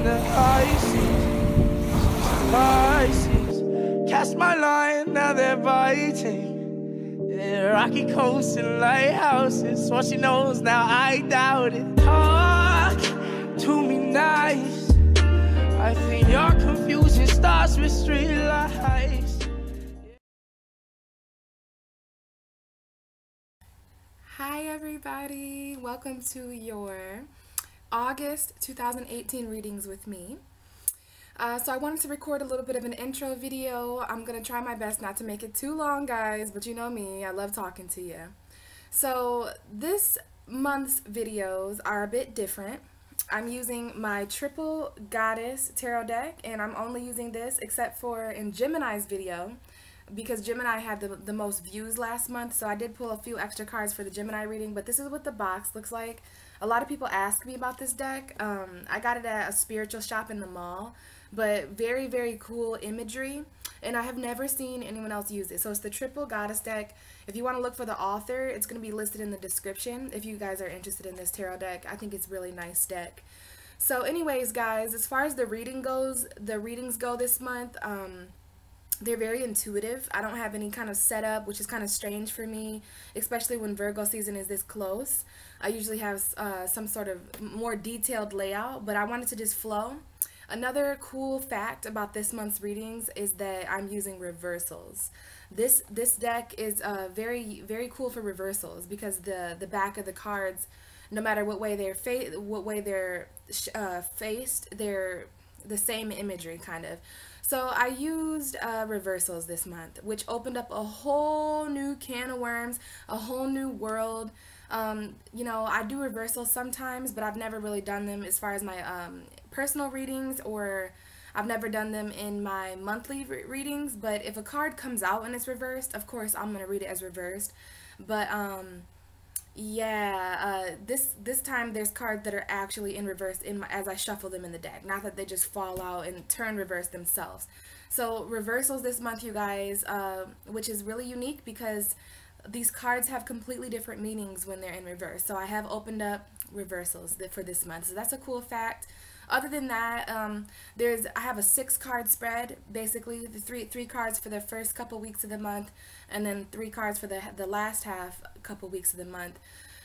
the high seas. Pisces, cast my line, now they're biting. Yeah, rocky coasts and lighthouses. What she knows now, I doubt it. Talk to me nice. I think your confusion starts with street lights. Hi everybody, welcome to your August 2018 readings with me. So I wanted to record a little bit of an intro video. I'm going to try my best not to make it too long, guys, but you know me, I love talking to you. So this month's videos are a bit different. I'm using my Triple Goddess Tarot deck, and I'm only using this except for in Gemini's video, because Gemini had the most views last month, so I did pull a few extra cards for the Gemini reading, but this is what the box looks like. A lot of people ask me about this deck. I got it at a spiritual shop in the mall, but very, very cool imagery, and I have never seen anyone else use it. So it's the Triple Goddess deck. If you want to look for the author, it's going to be listed in the description if you guys are interested in this tarot deck. I think it's a really nice deck. So anyways, guys, as far as the readings go this month, they're very intuitive. I don't have any kind of setup, which is kind of strange for me, especially when Virgo season is this close. I usually have some sort of more detailed layout, but I wanted to just flow. Another cool fact about this month's readings is that I'm using reversals. This deck is very, very cool for reversals because the back of the cards, no matter what way they're faced, they're the same imagery kind of. So I used reversals this month, which opened up a whole new can of worms, a whole new world. You know, I do reversals sometimes, but I've never really done them as far as my personal readings, or I've never done them in my monthly readings. But if a card comes out and it's reversed, of course I'm going to read it as reversed. But yeah, this time there's cards that are actually in reverse as I shuffle them in the deck, not that they just fall out and turn reverse themselves. So reversals this month, you guys, which is really unique because these cards have completely different meanings when they're in reverse. So I have opened up reversals for this month, so that's a cool fact. Other than that, I have a 6-card spread, basically the three cards for the first couple weeks of the month, and then 3 cards for the last couple weeks of the month.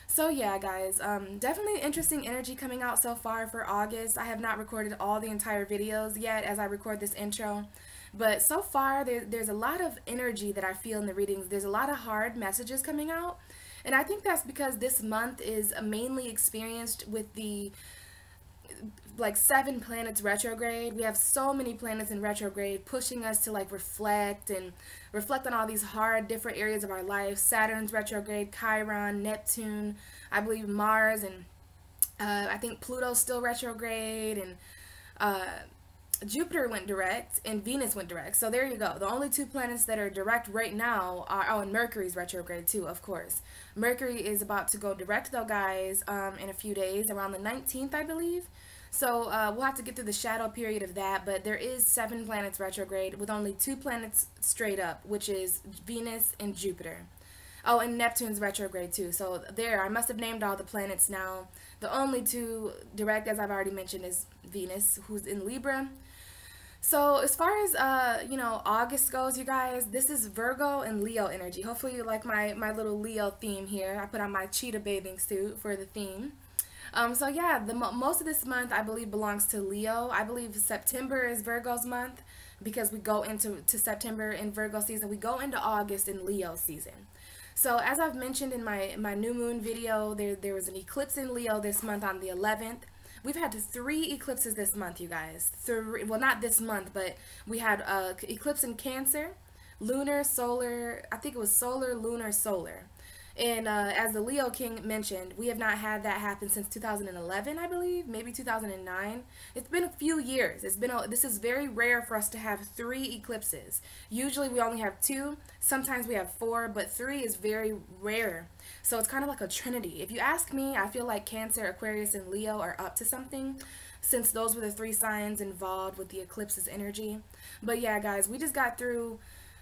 So yeah, guys, definitely interesting energy coming out so far for August. I have not recorded all the entire videos yet as I record this intro, but so far there's a lot of energy that I feel in the readings. There's a lot of hard messages coming out, and I think that's because this month is mainly experienced with the 7 planets retrograde. We have so many planets in retrograde pushing us to reflect on all these hard different areas of our life. Saturn's retrograde, Chiron, Neptune, I believe Mars, and I think Pluto's still retrograde, and Jupiter went direct and Venus went direct. So there you go. The only 2 planets that are direct right now are, oh, and Mercury's retrograde too, of course. Mercury is about to go direct though, guys, in a few days, around the 19th, I believe. So we'll have to get through the shadow period of that, but there is 7 planets retrograde with only 2 planets straight up, which is Venus and Jupiter. Oh, and Neptune's retrograde too. So there, I must have named all the planets now. The only 2 direct, as I've already mentioned, is Venus, who's in Libra. So as far as, you know, August goes, you guys, this is Virgo and Leo energy. Hopefully you like my little Leo theme here. I put on my cheetah bathing suit for the theme. So yeah, most of this month I believe belongs to Leo. I believe September is Virgo's month because we go into September in Virgo season. We go into August in Leo season. So as I've mentioned in my new moon video, there was an eclipse in Leo this month on the 11th. We've had 3 eclipses this month, you guys. 3, well, not this month, but we had eclipse in Cancer, lunar, solar, I think it was solar, lunar, solar. And as the Leo King mentioned, we have not had that happen since 2011, I believe, maybe 2009. It's been a few years. This is very rare for us to have 3 eclipses. Usually we only have 2. Sometimes we have 4, but 3 is very rare. So it's kind of like a trinity. If you ask me, I feel like Cancer, Aquarius, and Leo are up to something, since those were the 3 signs involved with the eclipse's energy. But yeah, guys, we just got through.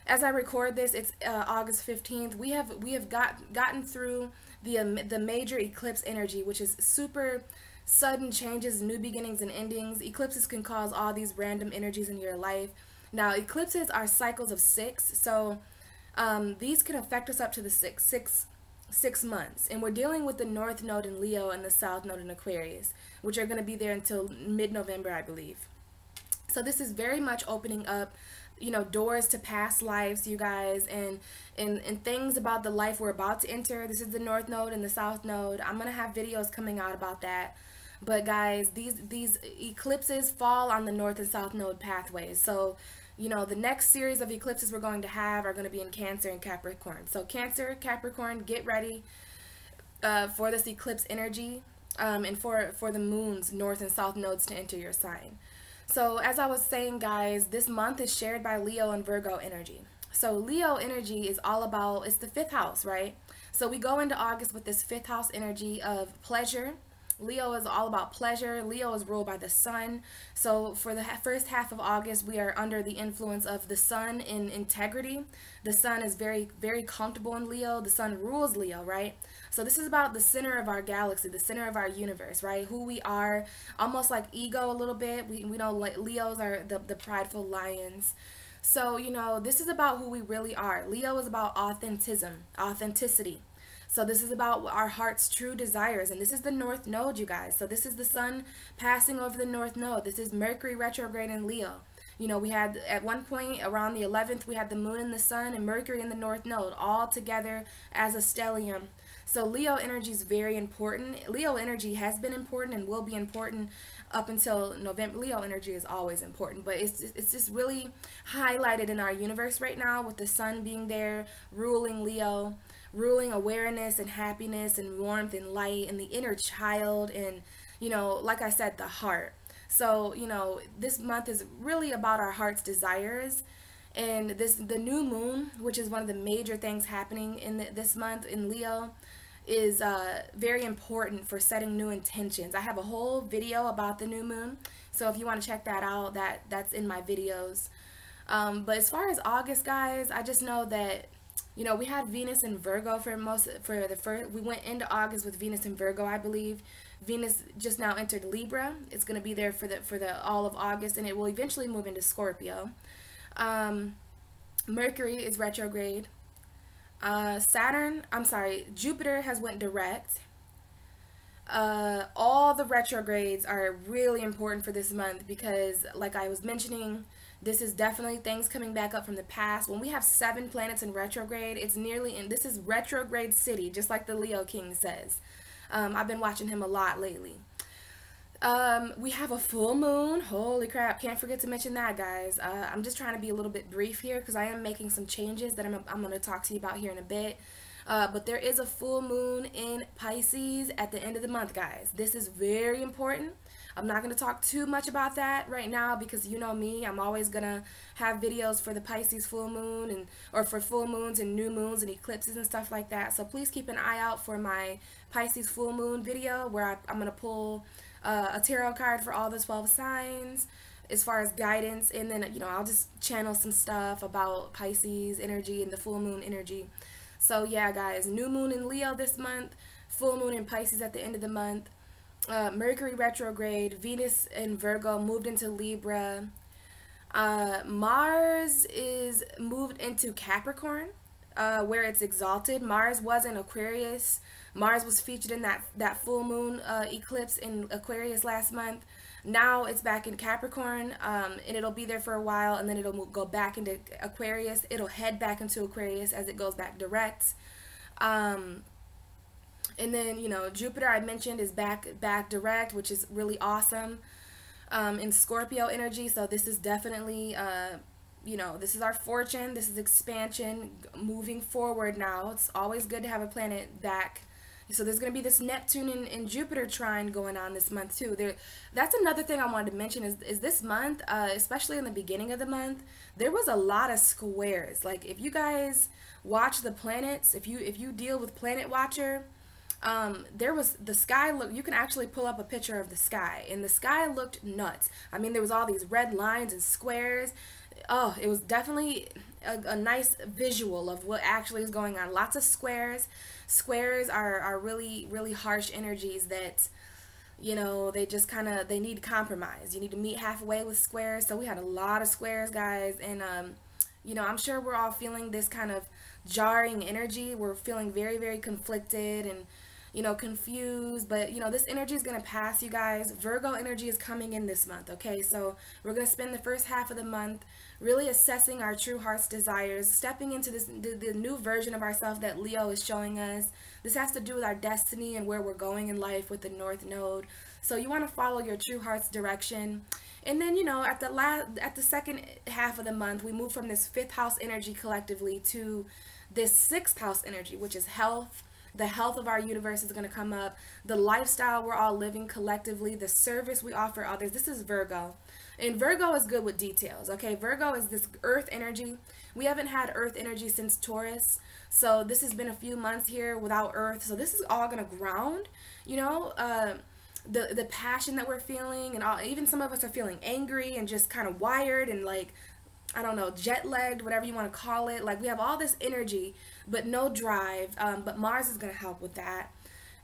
As I record this, it's August 15th. We have gotten through the major eclipse energy, which is super sudden changes, new beginnings and endings. Eclipses can cause all these random energies in your life. Now, eclipses are cycles of 6, so these can affect us up to the six months. And we're dealing with the North Node in Leo and the South Node in Aquarius, which are going to be there until mid-November, I believe. So this is very much opening up, you know, doors to past lives, you guys, and things about the life we're about to enter. This is the North Node and the South Node. I'm going to have videos coming out about that. But guys, these eclipses fall on the North and South Node pathways. So, you know, the next series of eclipses we're going to have are going to be in Cancer and Capricorn. So Cancer, Capricorn, get ready for this eclipse energy, and for the moon's North and South nodes to enter your sign. So as I was saying, guys, this month is shared by Leo and Virgo energy. So Leo energy is all about, it's the 5th house, right? So we go into August with this 5th house energy of pleasure. Leo is all about pleasure. Leo is ruled by the sun. So for the first half of August, we are under the influence of the sun in integrity. The sun is very, very comfortable in Leo. The sun rules Leo, right? So this is about the center of our galaxy, the center of our universe, right? Who we are, almost like ego a little bit. We know like Leos are the prideful lions. So, you know, this is about who we really are. Leo is about authenticity. So this is about our heart's true desires, and this is the North Node, you guys. So this is the sun passing over the North Node. This is Mercury retrograde in Leo. You know, we had at one point around the 11th, we had the moon and the sun and Mercury in the North Node all together as a stellium. So Leo energy is very important. Leo energy has been important and will be important up until November. Leo energy is always important, but it's just really highlighted in our universe right now with the sun being there, ruling Leo, ruling awareness and happiness and warmth and light and the inner child and, you know, like I said, the heart. So, you know, this month is really about our heart's desires. And the new moon, which is one of the major things happening in this month in Leo, is very important for setting new intentions. I have a whole video about the new moon, so if you want to check that out, that's in my videos. But as far as August, guys, I just know that, you know, we had Venus and Virgo we went into August with Venus and Virgo, I believe. Venus just now entered Libra. It's going to be there for the all of August, and it will eventually move into Scorpio. Mercury is retrograde. Jupiter has went direct. All the retrogrades are really important for this month because, like I was mentioning, this is definitely things coming back up from the past. When we have 7 planets in retrograde, it's nearly, and this is retrograde city, just like the Leo King says. I've been watching him a lot lately. We have a full moon. Holy crap, can't forget to mention that, guys. I'm just trying to be a little bit brief here because I am making some changes that I'm going to talk to you about here in a bit. But there is a full moon in Pisces at the end of the month, guys. This is very important. I'm not going to talk too much about that right now because you know me, I'm always going to have videos for the Pisces full moon or for full moons and new moons and eclipses and stuff like that. So please keep an eye out for my Pisces full moon video where I'm going to pull a tarot card for all the 12 signs as far as guidance, and then, you know, I'll just channel some stuff about Pisces energy and the full moon energy. So yeah, guys, new moon in Leo this month, full moon in Pisces at the end of the month. Mercury retrograde, Venus and Virgo moved into Libra. Mars is moved into Capricorn, where it's exalted. Mars was in Aquarius. Mars was featured in that full moon eclipse in Aquarius last month. Now it's back in Capricorn, and it'll be there for a while, and then it'll go back into Aquarius. It'll head back into Aquarius as it goes back direct. And then, you know, Jupiter, I mentioned, is back direct, which is really awesome, in Scorpio energy. So this is definitely, you know, this is our fortune. This is expansion, moving forward now. It's always good to have a planet back. So there's going to be this Neptune and Jupiter trine going on this month too. That's another thing I wanted to mention is this month, especially in the beginning of the month, there was a lot of squares. Like if you guys watch the planets, if you deal with Planet Watcher, there was the sky you can actually pull up a picture of the sky, and the sky looked nuts. I mean, there was all these red lines and squares. Oh, it was definitely a nice visual of what actually is going on. Lots of squares. Squares are really, really harsh energies that You know, they just kind of, they need compromise. You need to meet halfway with squares. So we had a lot of squares, guys. And, you know, I'm sure we're all feeling this kind of jarring energy. We're feeling very, very conflicted and, you know, confused. But, you know, this energy is going to pass, you guys. Virgo energy is coming in this month, okay? So we're going to spend the first half of the month really assessing our true heart's desires, stepping into this the new version of ourselves that Leo is showing us. This has to do with our destiny and where we're going in life with the North Node. So you want to follow your true heart's direction. And then, you know, at the second half of the month, we move from this fifth house energy collectively to this sixth house energy, which is health. The health of our universe is going to come up. The lifestyle we're all living collectively, the service we offer others. This is Virgo. And Virgo is good with details, okay? Virgo is this earth energy. We haven't had earth energy since Taurus. So this has been a few months here without earth. So this is all going to ground, you know, the passion that we're feeling. And all, even some of us are feeling angry and just kind of wired and like, I don't know, jet-lagged, whatever you want to call it. Like we have all this energy, but no drive. But Mars is going to help with that.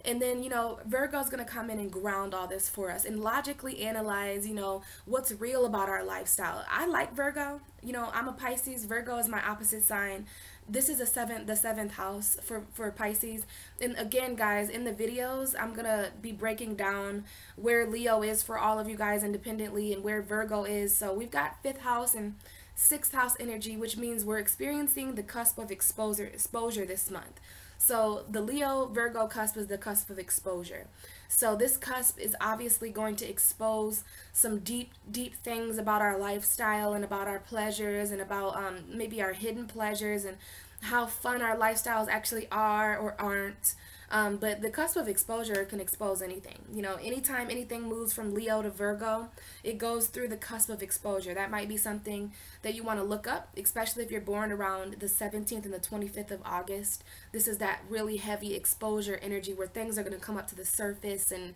And then, you know, Virgo's going to come in and ground all this for us and logically analyze, you know, what's real about our lifestyle. I like Virgo. You know, I'm a Pisces. Virgo is my opposite sign. This is the seventh house for Pisces. And again, guys, in the videos, I'm going to be breaking down where Leo is for all of you guys independently and where Virgo is. So we've got fifth house and sixth house energy, which means we're experiencing the cusp of exposure this month. So the Leo Virgo cusp is the cusp of exposure. So this cusp is obviously going to expose some deep things about our lifestyle and about our pleasures and about maybe our hidden pleasures and how fun our lifestyles actually are or aren't. But the cusp of exposure can expose anything. You know, anytime anything moves from Leo to Virgo, it goes through the cusp of exposure. That might be something that you want to look up, especially if you're born around the 17th and the 25th of August. This is that really heavy exposure energy where things are going to come up to the surface and,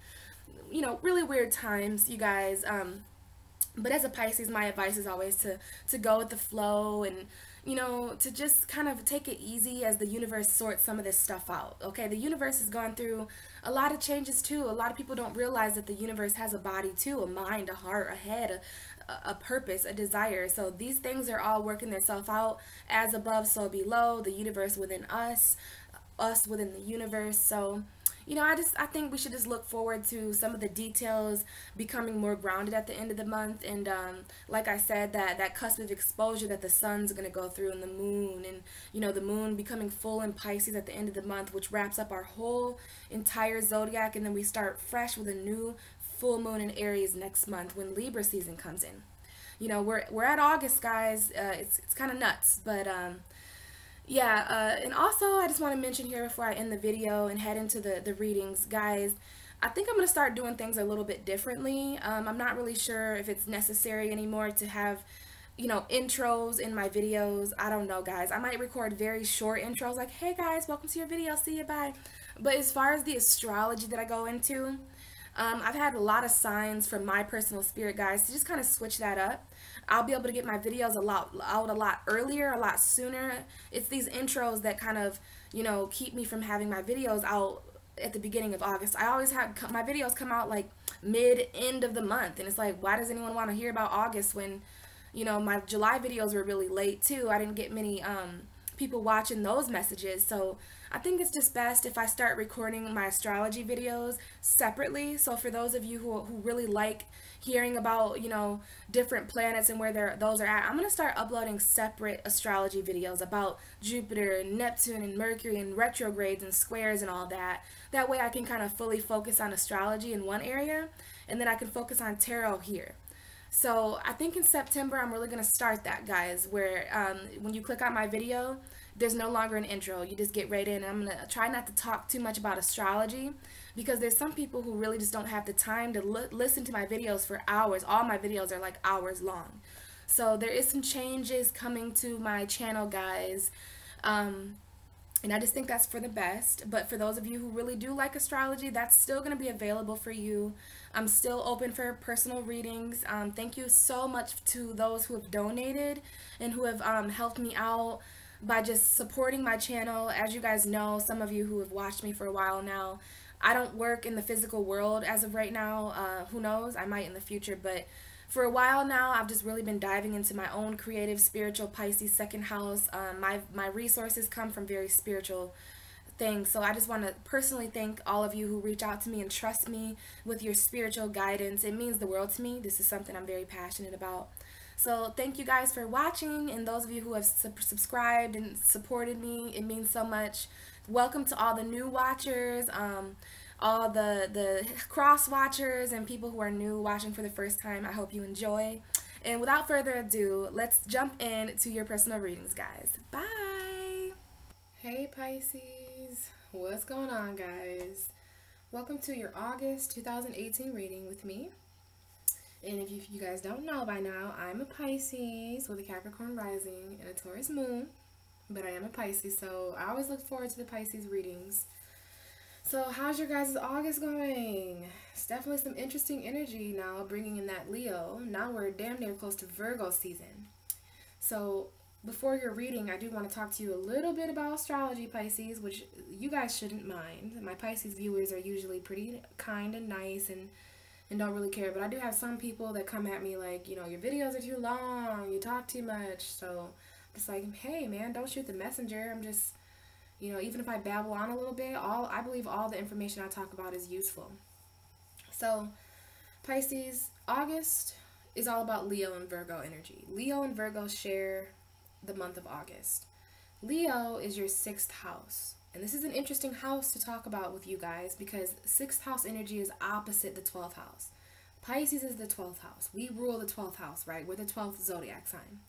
you know, really weird times, you guys. But as a Pisces, my advice is always to go with the flow and, you know, to just kind of take it easy as the universe sorts some of this stuff out. Okay, the universe has gone through a lot of changes too. A lot of people don't realize that the universe has a body too, a mind, a heart, a head, a purpose, a desire. So these things are all working themselves out, as above, so below, the universe within us within the universe. So, you know, I think we should just look forward to some of the details becoming more grounded at the end of the month. And like I said, that cusp of exposure that the sun's going to go through and the moon, and, you know, the moon becoming full in Pisces at the end of the month, which wraps up our whole entire zodiac. And then we start fresh with a new full moon in Aries next month when Libra season comes in. You know, we're at August, guys. It's kind of nuts, but yeah, and also I just want to mention here before I end the video and head into the readings, guys, I think I'm going to start doing things a little bit differently. I'm not really sure if it's necessary anymore to have, you know, intros in my videos. I don't know, guys. I might record very short intros like, hey guys, welcome to your video, see you, bye. But as far as the astrology that I go into, I've had a lot of signs from my personal spirit guides to just kind of switch that up. I'll be able to get my videos out a lot earlier, a lot sooner. It's these intros that kind of, you know, keep me from having my videos out at the beginning of August. I always have my videos come out like end of the month, and it's like, why does anyone want to hear about August when, you know, my July videos were really late too. I didn't get many people watching those messages. So I think it's just best if I start recording my astrology videos separately. So for those of you who really like hearing about, you know, different planets and where those are at, I'm going to start uploading separate astrology videos about Jupiter and Neptune and Mercury and retrogrades and squares and all that. That way I can kind of fully focus on astrology in one area, and then I can focus on tarot here. So I think in September I'm really going to start that, guys, where when you click on my video, there's no longer an intro. You just get right in. And I'm going to try not to talk too much about astrology, because there's some people who really just don't have the time to listen to my videos for hours. All my videos are like hours long. So there is some changes coming to my channel, guys. And I just think that's for the best. But for those of you who really do like astrology, that's still going to be available for you. I'm still open for personal readings. Thank you so much to those who have donated and who have helped me out by just supporting my channel. As you guys know, some of you who have watched me for a while now, I don't work in the physical world as of right now. Who knows? I might in the future, but for a while now, I've just really been diving into my own creative, spiritual Pisces second house. My resources come from very spiritual things. So I just want to personally thank all of you who reach out to me and trust me with your spiritual guidance. It means the world to me. This is something I'm very passionate about. So thank you guys for watching, and those of you who have subscribed and supported me, it means so much. Welcome to all the new watchers, all the cross watchers, and people who are new watching for the first time. I hope you enjoy. And without further ado, let's jump into your personal readings, guys. Bye! Hey Pisces, what's going on, guys? Welcome to your August 2018 reading with me. And if you guys don't know by now, I'm a Pisces with a Capricorn rising and a Taurus moon, but I am a Pisces, so I always look forward to the Pisces readings. So how's your guys' August going? It's definitely some interesting energy now, bringing in that Leo. Now we're damn near close to Virgo season. So before your reading, I do want to talk to you a little bit about astrology, Pisces, which you guys shouldn't mind. My Pisces viewers are usually pretty kind and nice and don't really care, but I do have some people that come at me like, you know, your videos are too long, you talk too much. So it's like, hey man, don't shoot the messenger. I'm just, you know, even if I babble on a little bit, I believe all the information I talk about is useful. So Pisces, August is all about Leo and Virgo energy. Leo and Virgo share the month of August. Leo is your 6th house. And this is an interesting house to talk about with you guys because 6th house energy is opposite the 12th house. Pisces is the 12th house. We rule the 12th house, right? We're the 12th zodiac sign.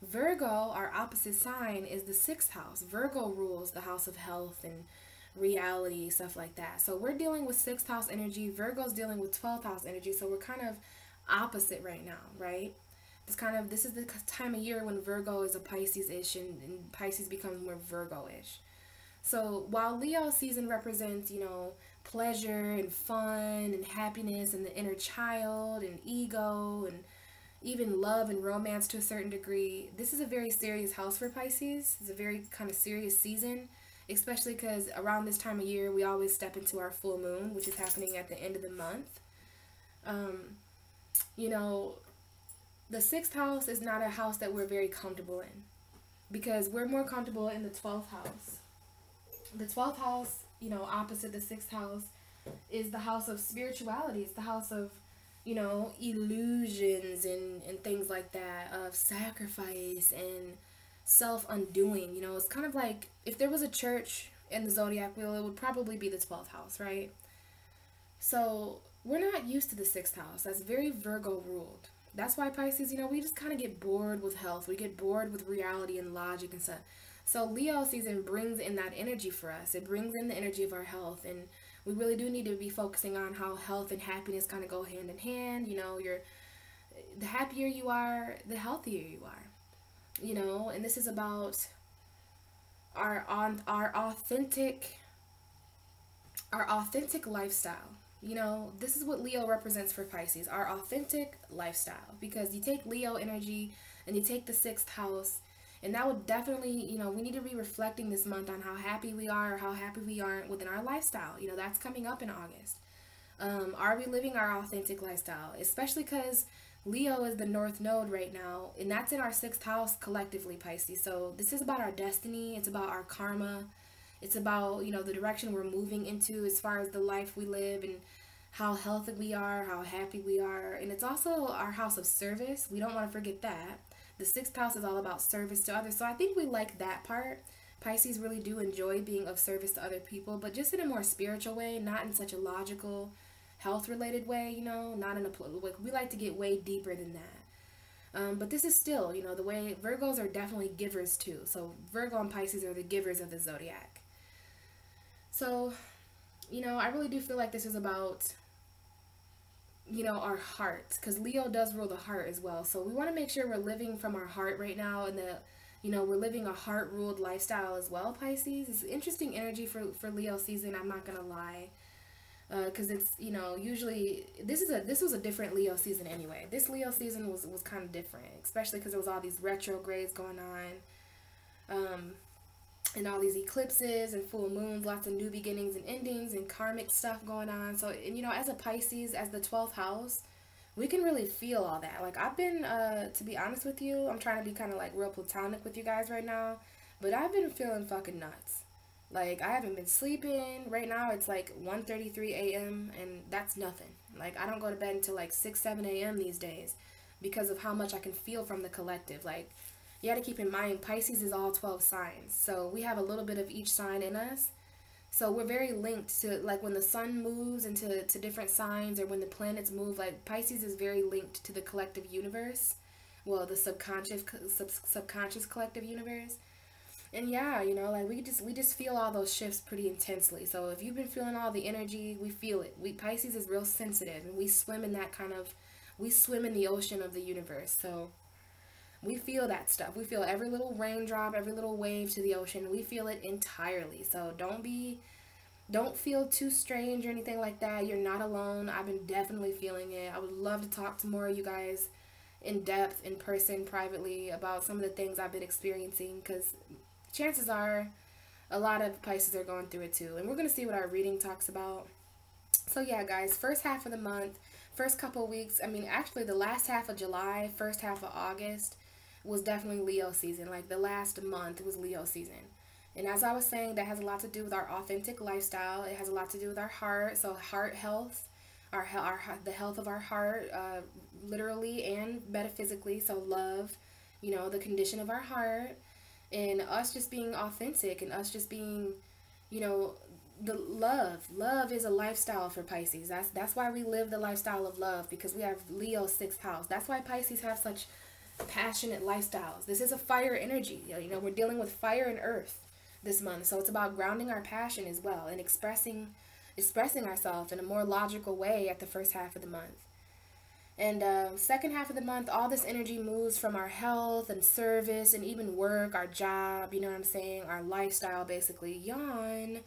Virgo, our opposite sign, is the 6th house. Virgo rules the house of health and reality, stuff like that. So we're dealing with 6th house energy. Virgo's dealing with 12th house energy. So we're kind of opposite right now, right? This is the time of year when Virgo is a Pisces-ish and Pisces becomes more Virgo-ish. So while Leo season represents, you know, pleasure and fun and happiness and the inner child and ego and even love and romance to a certain degree, this is a very serious house for Pisces. It's a very kind of serious season, especially because around this time of year we always step into our full moon, which is happening at the end of the month. You know, the 6th house is not a house that we're very comfortable in because we're more comfortable in the 12th house. The 12th house, you know, opposite the 6th house, is the house of spirituality. It's the house of, you know, illusions and things like that, of sacrifice and self-undoing. You know, it's kind of like if there was a church in the zodiac wheel, it would probably be the 12th house, right? So we're not used to the 6th house. That's very Virgo ruled. That's why Pisces, you know, we just kind of get bored with health. We get bored with reality and logic and stuff. So Leo season brings in that energy for us. It brings in the energy of our health, and we really do need to be focusing on how health and happiness kind of go hand in hand. You know, the happier you are, the healthier you are. You know, and this is about our authentic lifestyle. You know, this is what Leo represents for Pisces, our authentic lifestyle. Because you take Leo energy and you take the 6th house, and that would definitely, you know, we need to be reflecting this month on how happy we are or how happy we aren't within our lifestyle. You know, that's coming up in August. Are we living our authentic lifestyle? Especially because Leo is the North Node right now, and that's in our 6th house collectively, Pisces. So this is about our destiny. It's about our karma. It's about, you know, the direction we're moving into as far as the life we live and how healthy we are, how happy we are. And it's also our house of service. We don't want to forget that. The 6th house is all about service to others. So I think we like that part. Pisces really do enjoy being of service to other people, but just in a more spiritual way, not in such a logical, health-related way, you know, not in a, like, we like to get way deeper than that. But this is still, you know, the way Virgos are definitely givers too. So Virgo and Pisces are the givers of the zodiac. So, you know, I really do feel like this is about, you know, our heart, because Leo does rule the heart as well. So we want to make sure we're living from our heart right now, and that, you know, we're living a heart-ruled lifestyle as well, Pisces. It's interesting energy for Leo season, I'm not gonna lie, because it's, you know, usually this was a different Leo season anyway. This Leo season was kind of different, especially because there was all these retrogrades going on. and all these eclipses and full moons, lots of new beginnings and endings and karmic stuff going on. So, and you know, as a Pisces, as the 12th house, we can really feel all that. Like, I've been, to be honest with you, I'm trying to be kind of like real platonic with you guys right now, but I've been feeling fucking nuts. Like, I haven't been sleeping. Right now, it's like 1:33 a.m., and that's nothing. Like, I don't go to bed until like 6, 7 a.m. these days because of how much I can feel from the collective. Like, you got to keep in mind, Pisces is all 12 signs. So we have a little bit of each sign in us. So we're very linked to, like, when the sun moves into different signs, or when the planets move, like, Pisces is very linked to the collective universe. Well, the subconscious collective universe. And yeah, you know, like, we just feel all those shifts pretty intensely. So if you've been feeling all the energy, we feel it. Pisces is real sensitive, and we swim in that kind of, we swim in the ocean of the universe. So we feel that stuff. We feel every little raindrop, every little wave to the ocean. We feel it entirely. So don't feel too strange or anything like that. You're not alone. I've been definitely feeling it. I would love to talk to more of you guys in depth, in person, privately, about some of the things I've been experiencing, because chances are a lot of Pisces are going through it too. And we're going to see what our reading talks about. So yeah, guys, first half of the month, first couple of weeks, I mean, actually the last half of July, first half of August was definitely Leo season. Like, the last month was Leo season. And as I was saying, that has a lot to do with our authentic lifestyle. It has a lot to do with our heart. So heart health, the health of our heart, literally and metaphysically. So love, you know, the condition of our heart, and us just being authentic, and us just being, you know, the love is a lifestyle for Pisces. That's why we live the lifestyle of love, because we have Leo 6th house. That's why Pisces have such passionate lifestyles. This is a fire energy. You know, we're dealing with fire and earth this month, so it's about grounding our passion as well, and expressing ourselves in a more logical way at the first half of the month. And second half of the month, all this energy moves from our health and service and even work, our job, you know what I'm saying, our lifestyle, basically, yawn,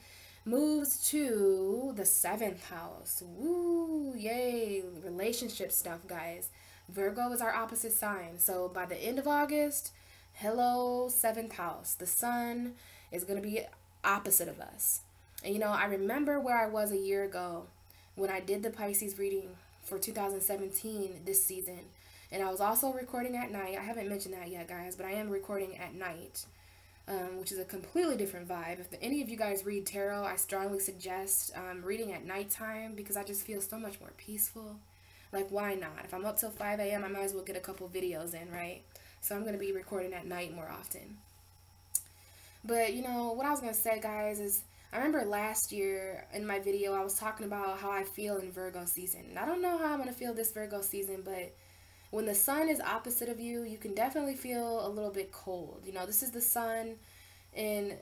moves to the 7th house. Woo, yay, relationship stuff, guys. Virgo is our opposite sign. So by the end of August, hello, 7th house. The sun is going to be opposite of us. And you know, I remember where I was a year ago when I did the Pisces reading for 2017 this season. And I was also recording at night. I haven't mentioned that yet, guys, but I am recording at night, which is a completely different vibe. If any of you guys read tarot, I strongly suggest reading at nighttime, because I just feel so much more peaceful. Like, why not? If I'm up till 5 a.m., I might as well get a couple videos in, right? So I'm going to be recording at night more often. But, you know, what I was going to say, guys, is I remember last year in my video, I was talking about how I feel in Virgo season. And I don't know how I'm going to feel this Virgo season, but when the sun is opposite of you, you can definitely feel a little bit cold. You know, this is the sun in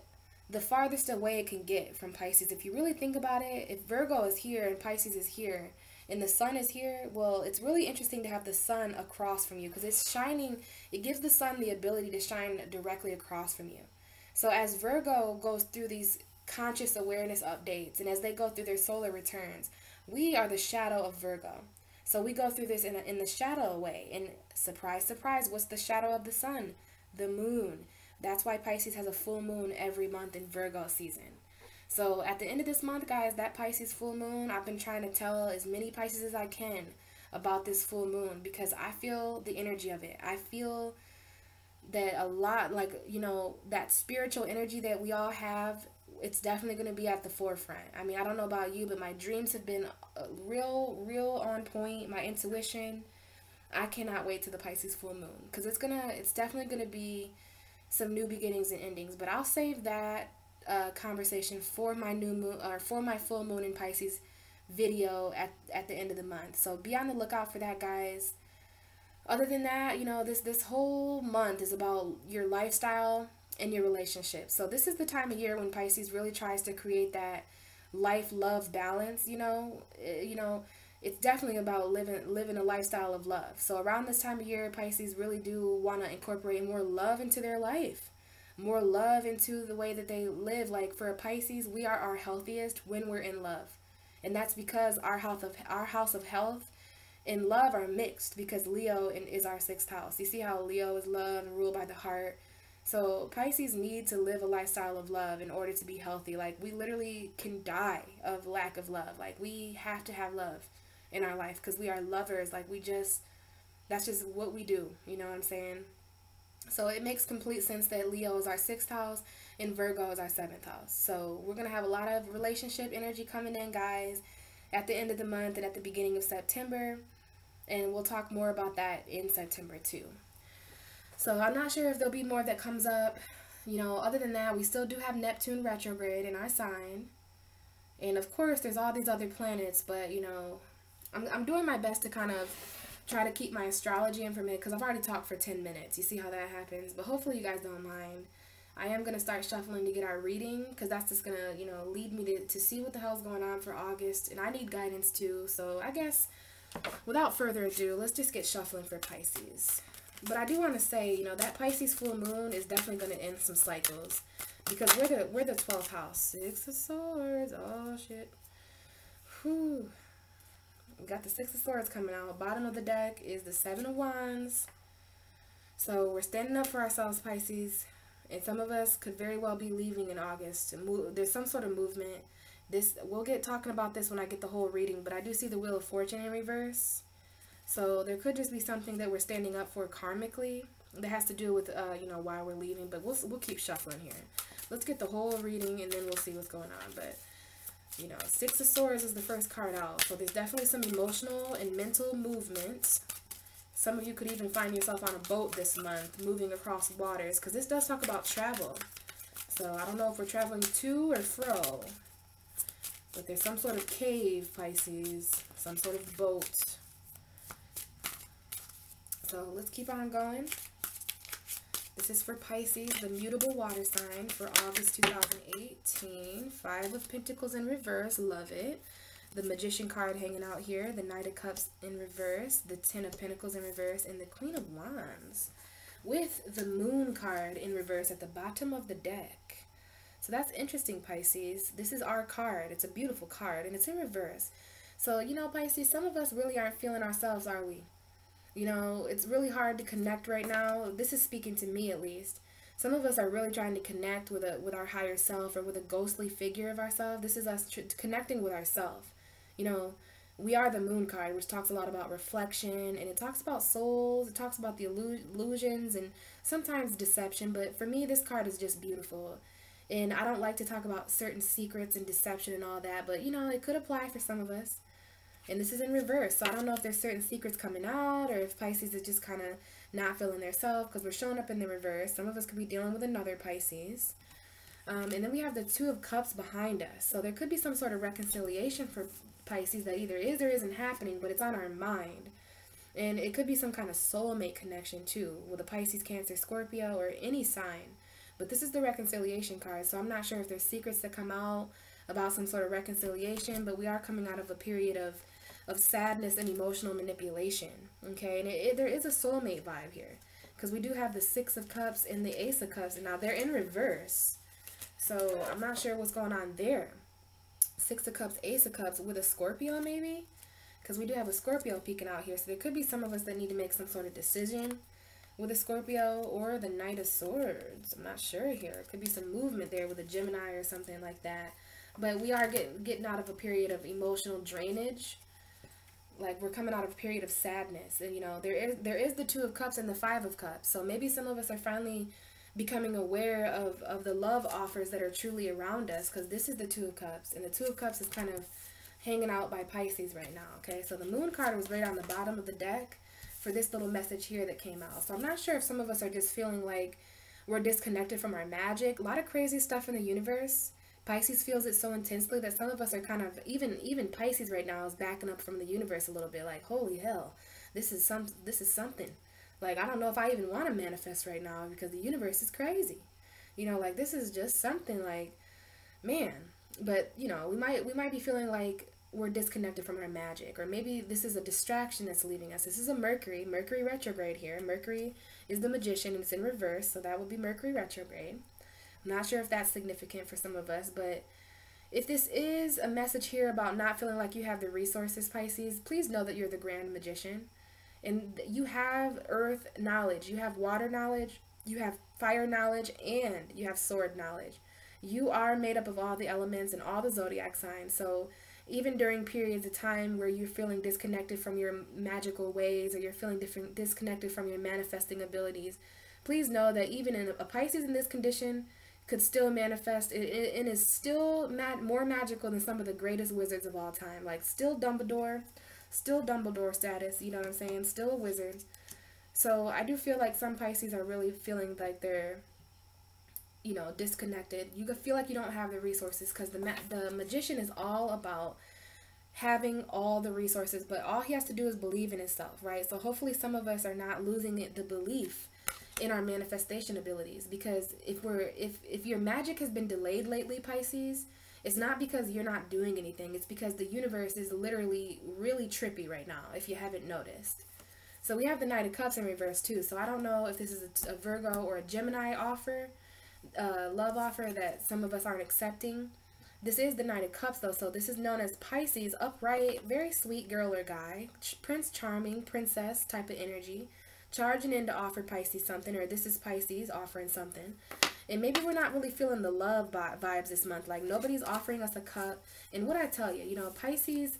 the farthest away it can get from Pisces. If you really think about it, if Virgo is here and Pisces is here, and the sun is here, well, it's really interesting to have the sun across from you, because it's shining. It gives the sun the ability to shine directly across from you. So as Virgo goes through these conscious awareness updates, and as they go through their solar returns, we are the shadow of Virgo. So we go through this in the shadow way. And surprise, surprise, what's the shadow of the sun? The moon. That's why Pisces has a full moon every month in Virgo season. So at the end of this month, guys, that Pisces full moon, I've been trying to tell as many Pisces as I can about this full moon, because I feel the energy of it. I feel that a lot, like, you know, that spiritual energy that we all have, it's definitely going to be at the forefront. I mean, I don't know about you, but my dreams have been real on point. My intuition, I cannot wait to the Pisces full moon, because it's definitely going to be some new beginnings and endings. But I'll save that conversation for my new moon, or for my full moon in Pisces video at the end of the month. So be on the lookout for that, guys. Other than that, you know, this whole month is about your lifestyle and your relationship. So this is the time of year when Pisces really tries to create that life-love balance, you know. It's definitely about living a lifestyle of love. So around this time of year, Pisces really do want to incorporate more love into their life, more love into the way that they live. Like, for a Pisces, we are our healthiest when we're in love. And that's because our house of health and love are mixed, because Leo is our 6th house. You see how Leo is love and ruled by the heart. So Pisces need to live a lifestyle of love in order to be healthy. Like, we literally can die of lack of love. Like, we have to have love in our life because we are lovers. Like, that's just what we do. You know what I'm saying? So it makes complete sense that Leo is our 6th house and Virgo is our 7th house. So we're going to have a lot of relationship energy coming in, guys, at the end of the month and at the beginning of September. And we'll talk more about that in September too. So I'm not sure if there'll be more that comes up. You know, other than that, we still do have Neptune retrograde in our sign. And of course, there's all these other planets, but, you know, I'm doing my best to kind of try to keep my astrology information, because I've already talked for 10 minutes. You see how that happens? But hopefully you guys don't mind. I am going to start shuffling to get our reading, because that's just going to, you know, lead me to see what the hell's going on for August. And I need guidance too. So I guess without further ado, let's just get shuffling for Pisces. But I do want to say, you know, that Pisces full moon is definitely going to end some cycles, because we're the 12th house. 6 of Swords. Oh, shit. Whew. We got the 6 of Swords coming out. Bottom of the deck is the 7 of Wands. So we're standing up for ourselves, Pisces. And some of us could very well be leaving in August. There's some sort of movement. We'll get talking about this when I get the whole reading. But I do see the Wheel of Fortune in reverse. So there could just be something that we're standing up for karmically that has to do with, you know, why we're leaving. But we'll keep shuffling here. Let's get the whole reading and then we'll see what's going on. But, you know, 6 of Swords is the first card out. So there's definitely some emotional and mental movement. Some of you could even find yourself on a boat this month, moving across waters, because this does talk about travel. So I don't know if we're traveling to or fro. But there's some sort of cave, Pisces. Some sort of boat. So let's keep on going. This is for Pisces, the mutable water sign for August 2018. 5 of Pentacles in reverse. Love it. The Magician card hanging out here. The Knight of Cups in reverse. The 10 of Pentacles in reverse. And the Queen of Wands with the Moon card in reverse at the bottom of the deck. So that's interesting, Pisces. This is our card. It's a beautiful card. And it's in reverse. So, you know, Pisces, some of us really aren't feeling ourselves, are we? You know, it's really hard to connect right now. This is speaking to me, at least. Some of us are really trying to connect with our higher self, or with a ghostly figure of ourselves. This is us connecting with ourselves. You know, we are the Moon card, which talks a lot about reflection, and it talks about souls. It talks about the illusions and sometimes deception. But for me, this card is just beautiful. And I don't like to talk about certain secrets and deception and all that, but, you know, it could apply for some of us. And this is in reverse, so I don't know if there's certain secrets coming out, or if Pisces is just kind of not feeling their self, because we're showing up in the reverse. Some of us could be dealing with another Pisces. And then we have the 2 of Cups behind us. So there could be some sort of reconciliation for Pisces that either is or isn't happening, but it's on our mind. And it could be some kind of soulmate connection too, with a Pisces, Cancer, Scorpio, or any sign. But this is the reconciliation card, so I'm not sure if there's secrets that come out about some sort of reconciliation, but we are coming out of a period of sadness and emotional manipulation, okay? And there is a soulmate vibe here, because we do have the 6 of Cups and the Ace of Cups, and now they're in reverse. So I'm not sure what's going on there. 6 of Cups, Ace of Cups with a Scorpio maybe, because we do have a Scorpio peeking out here. So there could be some of us that need to make some sort of decision with a Scorpio, or the Knight of Swords. I'm not sure here. It could be some movement there with a Gemini or something like that. But we are getting out of a period of emotional drainage. Like, we're coming out of a period of sadness. And, you know, there is the 2 of Cups and the 5 of Cups. So maybe some of us are finally becoming aware of the love offers that are truly around us. Because this is the 2 of Cups. And the 2 of Cups is kind of hanging out by Pisces right now, okay? So the Moon card was right on the bottom of the deck for this little message here that came out. So I'm not sure if some of us are just feeling like we're disconnected from our magic. A lot of crazy stuff in the universe. Pisces feels it so intensely that some of us are kind of, even Pisces right now is backing up from the universe a little bit, like, holy hell, this is something. Like, I don't know if I even want to manifest right now, because the universe is crazy. You know, like, this is just something, like, man. But, you know, we might be feeling like we're disconnected from our magic, or maybe this is a distraction that's leaving us. This is a Mercury retrograde here. Mercury is the Magician, and it's in reverse, so that would be Mercury retrograde. I'm not sure if that's significant for some of us, but if this is a message here about not feeling like you have the resources, Pisces, please know that you're the Grand Magician, and you have earth knowledge, you have water knowledge, You have fire knowledge and you have sword knowledge. You are made up of all the elements and all the zodiac signs. So even during periods of time where you're feeling disconnected from your magical ways, or you're feeling disconnected from your manifesting abilities, please know that even in a Pisces in this condition could still manifest. It is still more magical than some of the greatest wizards of all time. Like still Dumbledore status, you know what I'm saying? Still a wizard. So I do feel like some Pisces are really feeling like they're, you know, disconnected. You could feel like you don't have the resources, because the magician is all about having all the resources, but all he has to do is believe in himself, right? So hopefully some of us are not losing the belief in our manifestation abilities, because if your magic has been delayed lately, Pisces, it's not because you're not doing anything. It's because the universe is literally really trippy right now, if you haven't noticed. So we have the Knight of Cups in reverse too. So I don't know if this is a Virgo or a Gemini offer, love offer that some of us aren't accepting. This is the Knight of Cups though, so this is known as Pisces, upright, very sweet girl or guy, Prince Charming, princess type of energy, charging in to offer Pisces something, or this is Pisces offering something. And maybe we're not really feeling the love vibes this month. Like nobody's offering us a cup. And what I tell you, you know, Pisces,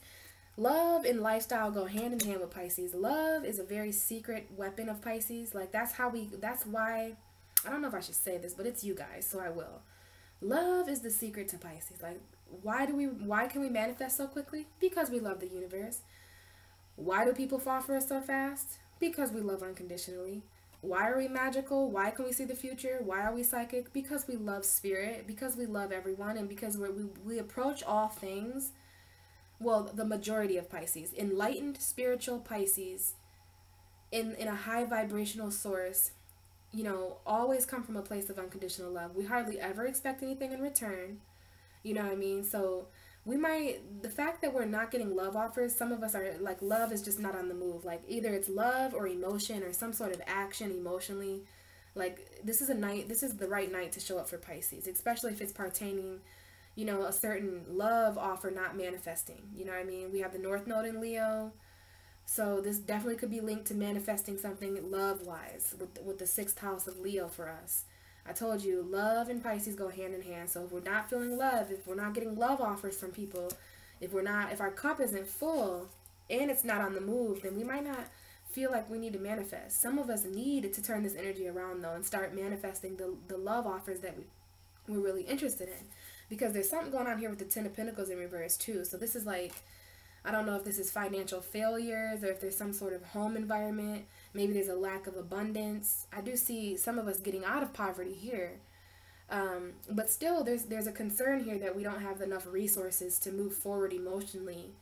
love and lifestyle go hand in hand with Pisces. Love is a very secret weapon of Pisces. Like that's why, I don't know if I should say this, but it's you guys, so I will. Love is the secret to Pisces. Like why can we manifest so quickly? Because we love the universe. Why do people fall for us so fast? Because we love unconditionally. Why are we magical? Why can we see the future? Why are we psychic? Because we love spirit, because we love everyone, and because we approach all things. Well, the majority of Pisces, enlightened spiritual Pisces, in a high vibrational source, you know, always come from a place of unconditional love. We hardly ever expect anything in return. You know what I mean? So the fact that we're not getting love offers, some of us are like, love is just not on the move. Like either it's love or emotion or some sort of action emotionally. Like this is the right night to show up for Pisces, especially if it's pertaining, you know, a certain love offer not manifesting. You know what I mean? We have the North Node in Leo. So this definitely could be linked to manifesting something love-wise with the 6th house of Leo for us. I told you, love and Pisces go hand in hand. So if we're not feeling love, if we're not getting love offers from people, if our cup isn't full and it's not on the move, then we might not feel like we need to manifest. Some of us need to turn this energy around though and start manifesting the love offers that we're really interested in. Because there's something going on here with the 10 of Pentacles in reverse too. So this is like, I don't know if this is financial failures or if there's some sort of home environment. Maybe there's a lack of abundance. I do see some of us getting out of poverty here. But still, there's a concern here that we don't have enough resources to move forward emotionally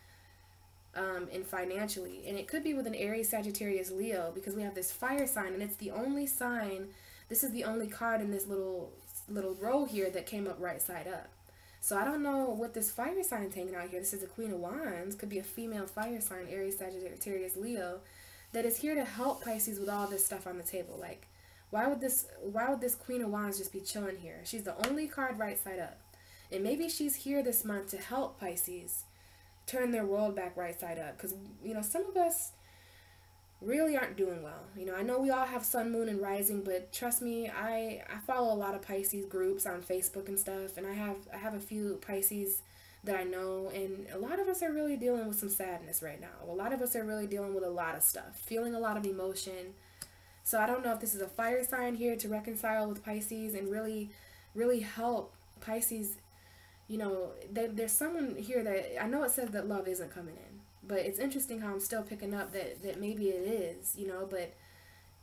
and financially. And it could be with an Aries, Sagittarius, Leo, because we have this fire sign, and it's the only sign. This is the only card in this little row here that came up right side up. So I don't know what this fire sign is hanging out here. This is the Queen of Wands. Could be a female fire sign, Aries, Sagittarius, Leo, that is here to help Pisces with all this stuff on the table. Like, why would this Queen of Wands just be chilling here? She's the only card right side up. And maybe she's here this month to help Pisces turn their world back right side up. Because, you know, some of us really aren't doing well. You know, I know we all have sun, moon, and rising, but trust me, I follow a lot of Pisces groups on Facebook and stuff, and I have a few Pisces that I know, and a lot of us are really dealing with some sadness right now. A lot of us are really dealing with a lot of stuff, feeling a lot of emotion. So I don't know if this is a fire sign here to reconcile with Pisces and really, really help Pisces. You know, there's someone here that, I know it says that love isn't coming in, but it's interesting how I'm still picking up that maybe it is, you know. But,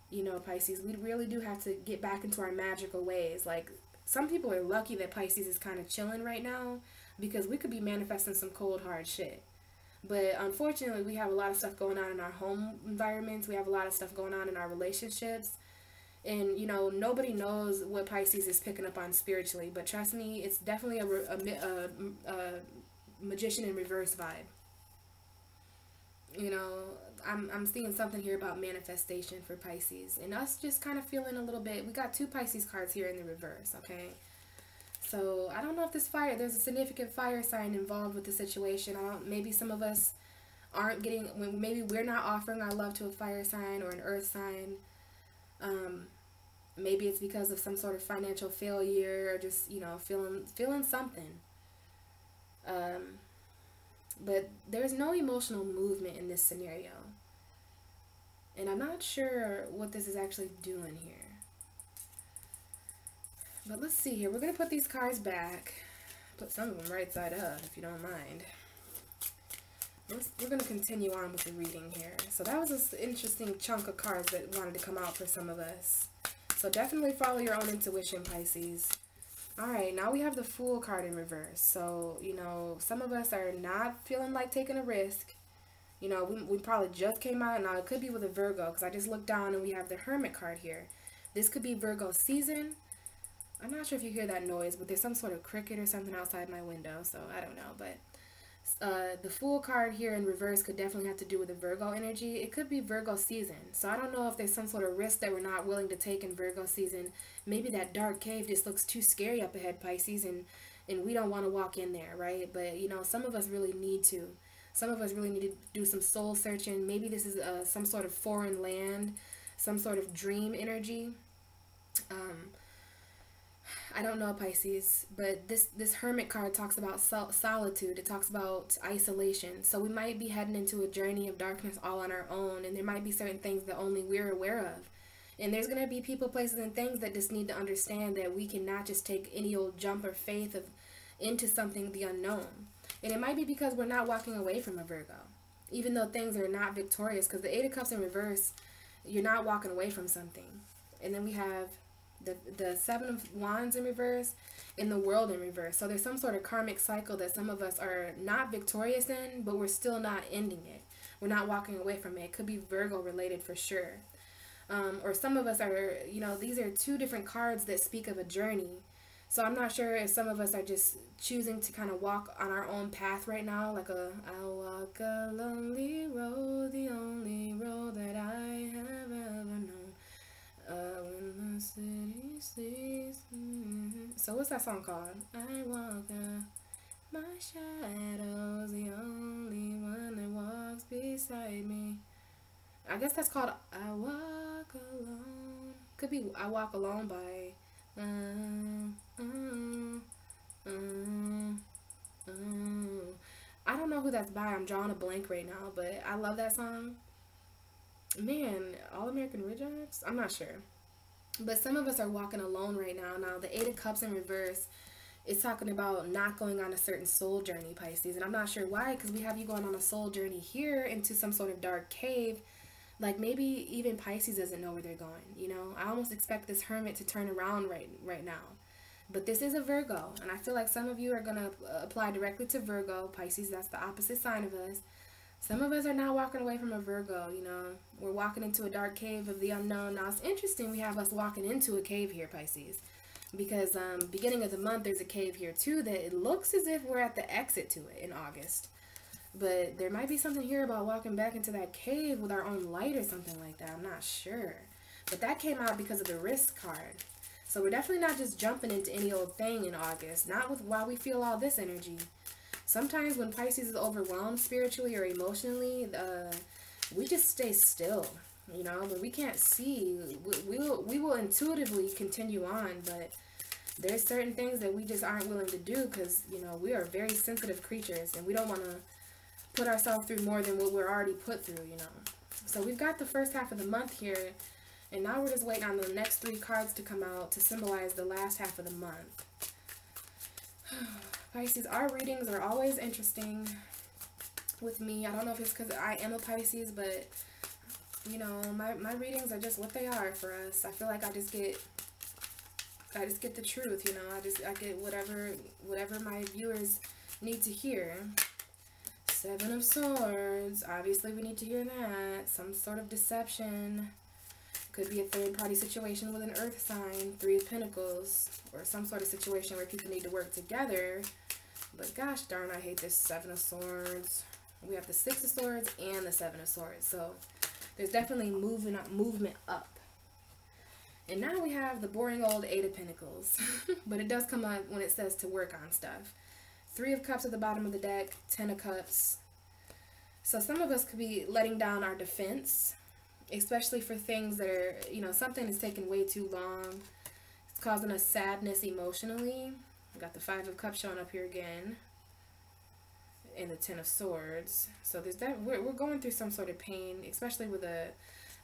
you know, Pisces, we really do have to get back into our magical ways. Like, some people are lucky that Pisces is kind of chilling right now, because we could be manifesting some cold, hard shit. But unfortunately, we have a lot of stuff going on in our home environments. We have a lot of stuff going on in our relationships. And, you know, nobody knows what Pisces is picking up on spiritually. But trust me, it's definitely a magician in reverse vibe. You know, I'm seeing something here about manifestation for Pisces. And us just kind of feeling a little bit, we got 2 Pisces cards here in the reverse, okay? So, I don't know if there's a significant fire sign involved with the situation. Maybe some of us aren't getting, maybe we're not offering our love to a fire sign or an earth sign. Maybe it's because of some sort of financial failure or just, you know, feeling something. But there's no emotional movement in this scenario. And I'm not sure what this is actually doing here. But let's see here. We're going to put these cards back. Put some of them right side up, if you don't mind. We're going to continue on with the reading here. So that was an interesting chunk of cards that wanted to come out for some of us. So definitely follow your own intuition, Pisces. Alright, now we have the Fool card in reverse. So, you know, some of us are not feeling like taking a risk. You know, we probably just came out. Now, it could be with a Virgo, because I just looked down and we have the Hermit card here. This could be Virgo season. I'm not sure if you hear that noise, but there's some sort of cricket or something outside my window, so I don't know. But the Fool card here in reverse could definitely have to do with the Virgo energy. It could be Virgo season. So I don't know if there's some sort of risk that we're not willing to take in Virgo season. Maybe that dark cave just looks too scary up ahead, Pisces, and we don't want to walk in there, right? But, you know, some of us really need to. Some of us really need to do some soul searching. Maybe this is some sort of foreign land, some sort of dream energy. I don't know, Pisces, but this Hermit card talks about solitude. It talks about isolation. So we might be heading into a journey of darkness all on our own, and there might be certain things that only we're aware of. And there's going to be people, places, and things that just need to understand that we cannot just take any old jump or faith into something, the unknown. And it might be because we're not walking away from a Virgo, even though things are not victorious, because the Eight of Cups in reverse, you're not walking away from something. And then we have the Seven of Wands in reverse and the World in reverse. So there's some sort of karmic cycle that some of us are not victorious in, but we're still not ending it. We're not walking away from it. It could be Virgo related for sure. Or some of us are, you know, these are two different cards that speak of a journey. So I'm not sure if some of us are just choosing to kind of walk on our own path right now, like I'll walk a lonely road, the only road that I have ever known. When the city sleeps. So what's that song called? I walk my shadow's the only one that walks beside me. I guess that's called I Walk Alone. Could be I Walk Alone by I don't know who that's by. I'm drawing a blank right now, but I love that song. Man, All American Rejects? I'm not sure. But some of us are walking alone right now. Now, the Eight of Cups in reverse is talking about not going on a certain soul journey, Pisces. And I'm not sure why, because we have you going on a soul journey here into some sort of dark cave. Like, maybe even Pisces doesn't know where they're going, you know? I almost expect this Hermit to turn around right now. But this is a Virgo, and I feel like some of you are going to apply directly to Virgo. Pisces, that's the opposite sign of us. Some of us are not walking away from a Virgo, you know. We're walking into a dark cave of the unknown. Now, it's interesting we have us walking into a cave here, Pisces. Because beginning of the month, there's a cave here, too, that it looks as if we're at the exit to it in August. But there might be something here about walking back into that cave with our own light or something like that. I'm not sure. But that came out because of the risk card. So we're definitely not just jumping into any old thing in August. Not with while we feel all this energy. Sometimes when Pisces is overwhelmed spiritually or emotionally, we just stay still, you know. But we can't see. We will intuitively continue on, but there's certain things that we just aren't willing to do because, you know, we are very sensitive creatures and we don't want to put ourselves through more than what we're already put through, you know. So we've got the first half of the month here, and now we're just waiting on the next 3 cards to come out to symbolize the last half of the month. Pisces, our readings are always interesting with me. I don't know if it's because I am a Pisces, but, you know, my readings are just what they are for us. I feel like I just get the truth, you know. I get whatever my viewers need to hear. 7 of Swords. Obviously, we need to hear that. Some sort of deception. Could be a third-party situation with an earth sign. 3 of Pentacles. Or some sort of situation where people need to work together. But gosh darn, I hate this 7 of Swords. We have the 6 of Swords and the 7 of Swords. So there's definitely movement up. And now we have the boring old 8 of Pentacles. But it does come up when it says to work on stuff. 3 of Cups at the bottom of the deck. 10 of Cups. So some of us could be letting down our defense. especially for things that are, you know, something is taking way too long. It's causing us sadness emotionally. We got the Five of Cups showing up here again, and the Ten of Swords. So there's that we're going through some sort of pain, especially with a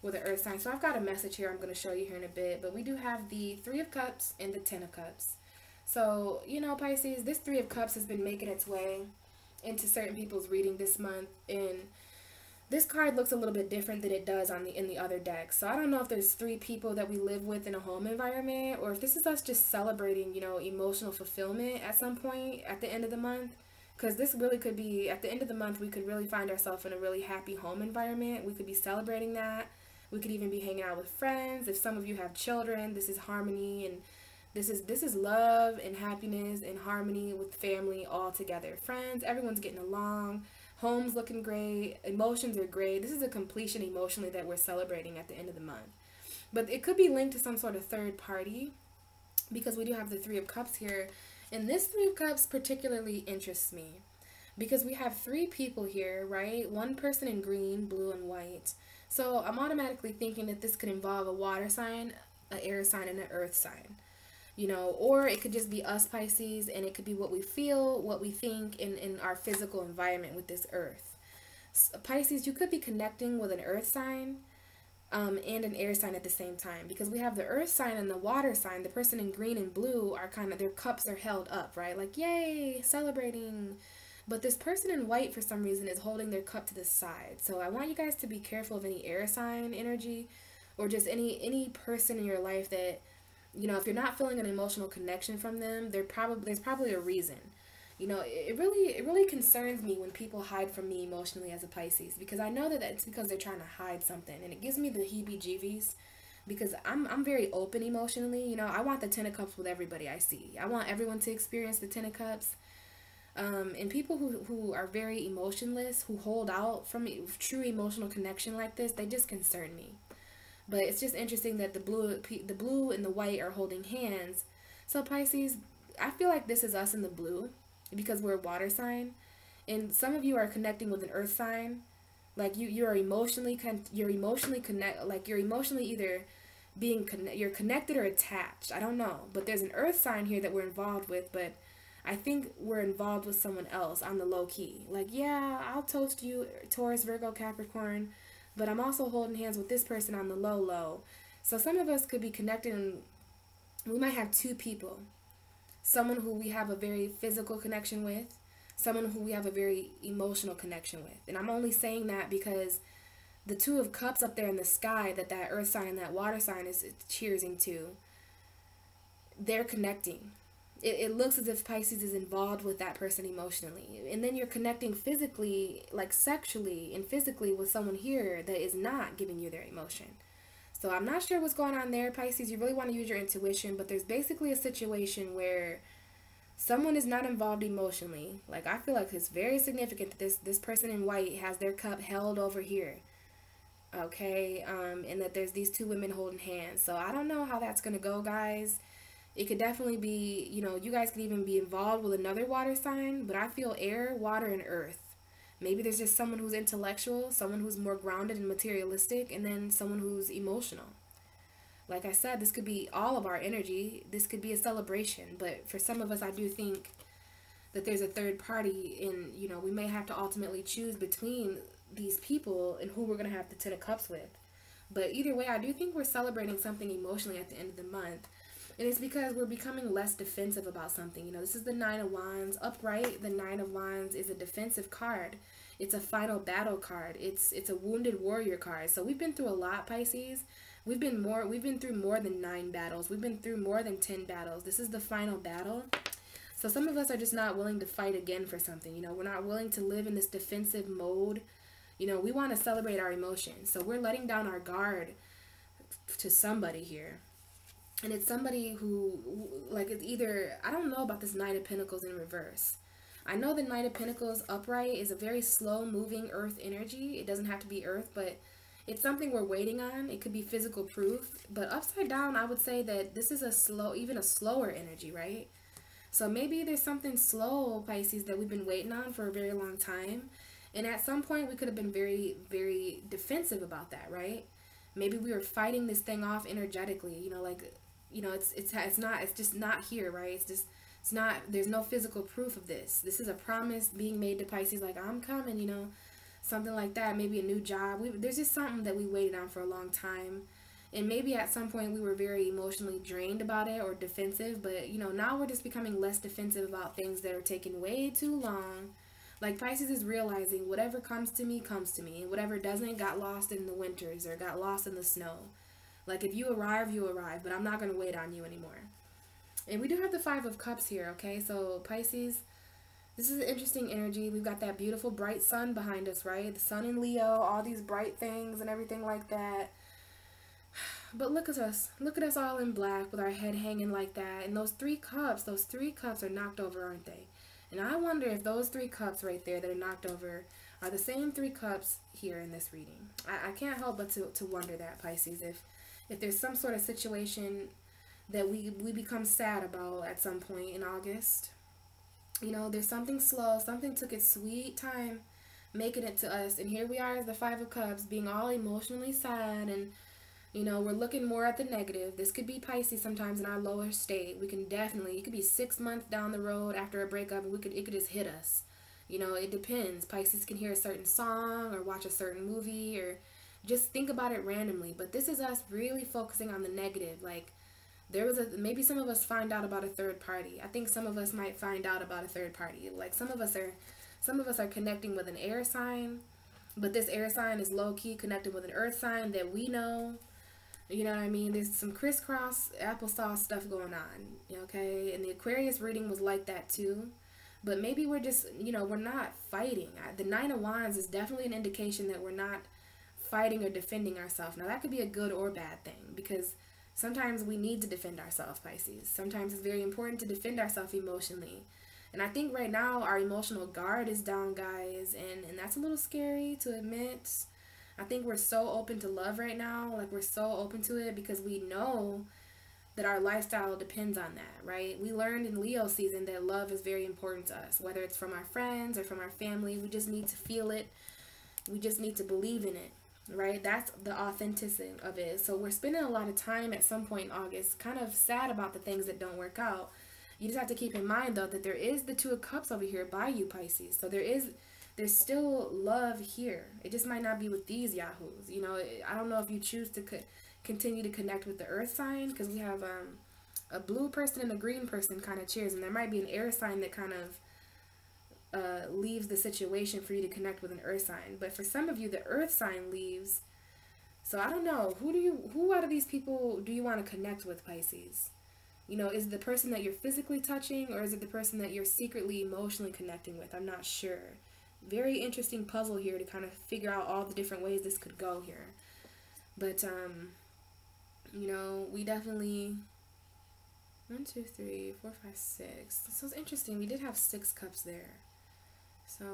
earth sign. So I've got a message here I'm going to show you here in a bit, but we do have the Three of Cups and the Ten of Cups. So, you know, Pisces, this Three of Cups has been making its way into certain people's reading this month, and this card looks a little bit different than it does in the other decks. So I don't know if there's three people that we live with in a home environment, or if this is us just celebrating, you know, emotional fulfillment at some point at the end of the month. Because this really could be, at the end of the month, we could really find ourselves in a really happy home environment. We could be celebrating that. We could even be hanging out with friends. If some of you have children, this is harmony, and this is love and happiness and harmony with family all together. Friends, everyone's getting along. Home's looking great. Emotions are great. This is a completion emotionally that we're celebrating at the end of the month. But it could be linked to some sort of third party, because we do have the Three of Cups here. And this Three of Cups particularly interests me because we have three people here, right? One person in green, blue, and white. So I'm automatically thinking that this could involve a water sign, an air sign, and an earth sign. You know, or it could just be us, Pisces, and it could be what we feel, what we think in our physical environment with this earth. So, Pisces, you could be connecting with an earth sign and an air sign at the same time, because we have the earth sign and the water sign. The person in green and blue are kind of, their cups are held up, right? Like, yay, celebrating. But this person in white, for some reason, is holding their cup to the side. So I want you guys to be careful of any air sign energy, or just any person in your life that, you know, if you're not feeling an emotional connection from them, there's probably a reason. You know, it really concerns me when people hide from me emotionally as a Pisces, because I know that it's because they're trying to hide something, and it gives me the heebie-jeebies, because I'm very open emotionally. You know, I want the Ten of Cups with everybody I see. I want everyone to experience the Ten of Cups. And people who are very emotionless, who hold out from true emotional connection like this, they just concern me. But it's just interesting that the blue and the white are holding hands. So Pisces, I feel like this is us in the blue, because we're a water sign, and some of you are connecting with an earth sign. Like you're emotionally either you're connected or attached. I don't know, but there's an earth sign here that we're involved with, but I think we're involved with someone else on the low key. Like, yeah, I'll toast you, Taurus, Virgo, Capricorn, but I'm also holding hands with this person on the low. So some of us could be connected, and we might have two people. Someone who we have a very physical connection with, someone who we have a very emotional connection with. And I'm only saying that because the Two of Cups up there in the sky that earth sign and that water sign is cheersing to, they're connecting. It looks as if Pisces is involved with that person emotionally. And then you're connecting physically, like sexually and physically, with someone here that is not giving you their emotion. So I'm not sure what's going on there, Pisces. You really want to use your intuition, but there's basically a situation where someone is not involved emotionally. Like, I feel like it's very significant that this person in white has their cup held over here. Okay, and that there's these two women holding hands. So I don't know how that's going to go, guys. It could definitely be, you know, you guys could even be involved with another water sign, but I feel air, water, and earth. Maybe there's just someone who's intellectual, someone who's more grounded and materialistic, and then someone who's emotional. Like I said, this could be all of our energy. This could be a celebration, but for some of us, I do think that there's a third party, and, you know, we may have to ultimately choose between these people and who we're going to have the Ten of Cups with. But either way, I do think we're celebrating something emotionally at the end of the month. And it's because we're becoming less defensive about something. You know, this is the Nine of Wands. Upright, the Nine of Wands is a defensive card. It's a final battle card. It's a wounded warrior card. So we've been through a lot, Pisces. We've been through more than 9 battles. We've been through more than 10 battles. This is the final battle. So some of us are just not willing to fight again for something. You know, we're not willing to live in this defensive mode. You know, we want to celebrate our emotions. So we're letting down our guard to somebody here. And it's somebody who, like, it's either, I don't know about this Knight of Pentacles in reverse. I know the Knight of Pentacles upright is a very slow-moving earth energy. It doesn't have to be earth, but it's something we're waiting on. It could be physical proof. But upside down, I would say that this is even a slower energy, right? So maybe there's something slow, Pisces, that we've been waiting on for a very long time. And at some point, we could have been very, very defensive about that, right? Maybe we were fighting this thing off energetically, you know, like, you know, it's just not here, right? It's not, there's no physical proof of this. This is a promise being made to Pisces, like, I'm coming, you know, something like that. Maybe a new job. There's just something that we waited on for a long time. And maybe at some point we were very emotionally drained about it or defensive, but, you know, now we're just becoming less defensive about things that are taking way too long. Like, Pisces is realizing whatever comes to me, and whatever doesn't got lost in the winters or got lost in the snow. Like, if you arrive, you arrive, but I'm not going to wait on you anymore. And we do have the Five of Cups here, okay? So, Pisces, this is an interesting energy. We've got that beautiful bright sun behind us, right? The sun in Leo, all these bright things and everything like that. But look at us. Look at us all in black with our head hanging like that. And those three cups are knocked over, aren't they? And I wonder if those 3 cups right there that are knocked over are the same 3 cups here in this reading. I can't help but to wonder that, Pisces. If there's some sort of situation that we become sad about at some point in August. You know, there's something slow. Something took its sweet time making it to us. And here we are as the Five of Cups being all emotionally sad, and you know, we're looking more at the negative. This could be Pisces sometimes in our lower state. We can definitely, it could be 6 months down the road after a breakup, and it could just hit us. You know, it depends. Pisces can hear a certain song or watch a certain movie or just think about it randomly. But this is us really focusing on the negative. Like, maybe some of us find out about a third party. I think some of us might find out about a third party. Like, some of us are connecting with an air sign, but this air sign is low-key connected with an earth sign that we know. You know what I mean? There's some crisscross applesauce stuff going on, okay? And the Aquarius reading was like that too. But maybe we're just, you know, we're not fighting. The Nine of Wands is definitely an indication that we're not fighting or defending ourselves. Now, that could be a good or bad thing, because sometimes we need to defend ourselves, Pisces. Sometimes it's very important to defend ourselves emotionally. And I think right now our emotional guard is down, guys, and that's a little scary to admit. I think we're so open to love right now. Like, we're so open to it because we know that our lifestyle depends on that, right? We learned in Leo season that love is very important to us, whether it's from our friends or from our family. We just need to feel it. We just need to believe in it, right? That's the authenticity of it. So we're spending a lot of time at some point in August kind of sad about the things that don't work out. You just have to keep in mind, though, that there is the Two of Cups over here by you, Pisces. So there's still love here. It just might not be with these yahoos. You know, I don't know if you choose to continue to connect with the earth sign, because we have a blue person and a green person kind of cheers, and there might be an air sign that kind of leaves the situation for you to connect with an earth sign. But for some of you, the earth sign leaves. So I don't know, who out of these people do you want to connect with, Pisces? You know, is it the person that you're physically touching, or is it the person that you're secretly emotionally connecting with? I'm not sure. Very interesting puzzle here to kind of figure out all the different ways this could go here. But, you know, we definitely, 1, 2, 3, 4, 5, 6. So it's interesting. We did have 6 cups there. So,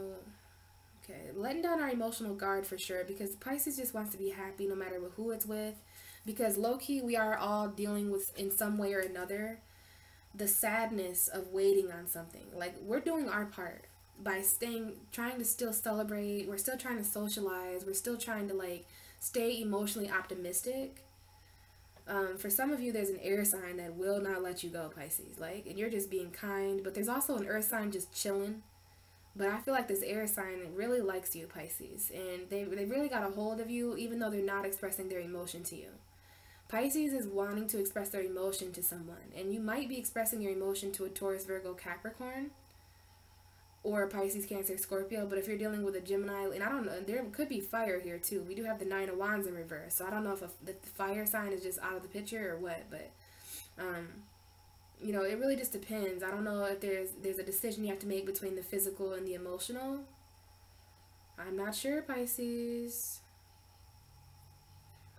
okay. Letting down our emotional guard for sure, because Pisces just wants to be happy no matter who it's with. Because low-key, we are all dealing with, in some way or another, the sadness of waiting on something. Like, we're doing our part by trying to still celebrate. We're still trying to socialize. We're still trying to, like, stay emotionally optimistic. For some of you, there's an air sign that will not let you go, Pisces. Like, and you're just being kind. But there's also an earth sign just chilling. But I feel like this air sign really likes you, Pisces. And they really got a hold of you, even though they're not expressing their emotion to you. Pisces is wanting to express their emotion to someone. And you might be expressing your emotion to a Taurus, Virgo, Capricorn, or a Pisces, Cancer, Scorpio. But if you're dealing with a Gemini, and I don't know, there could be fire here too. We do have the Nine of Wands in reverse. So I don't know if the fire sign is just out of the picture or what. But, you know, it really just depends. I don't know if there's a decision you have to make between the physical and the emotional. I'm not sure, Pisces.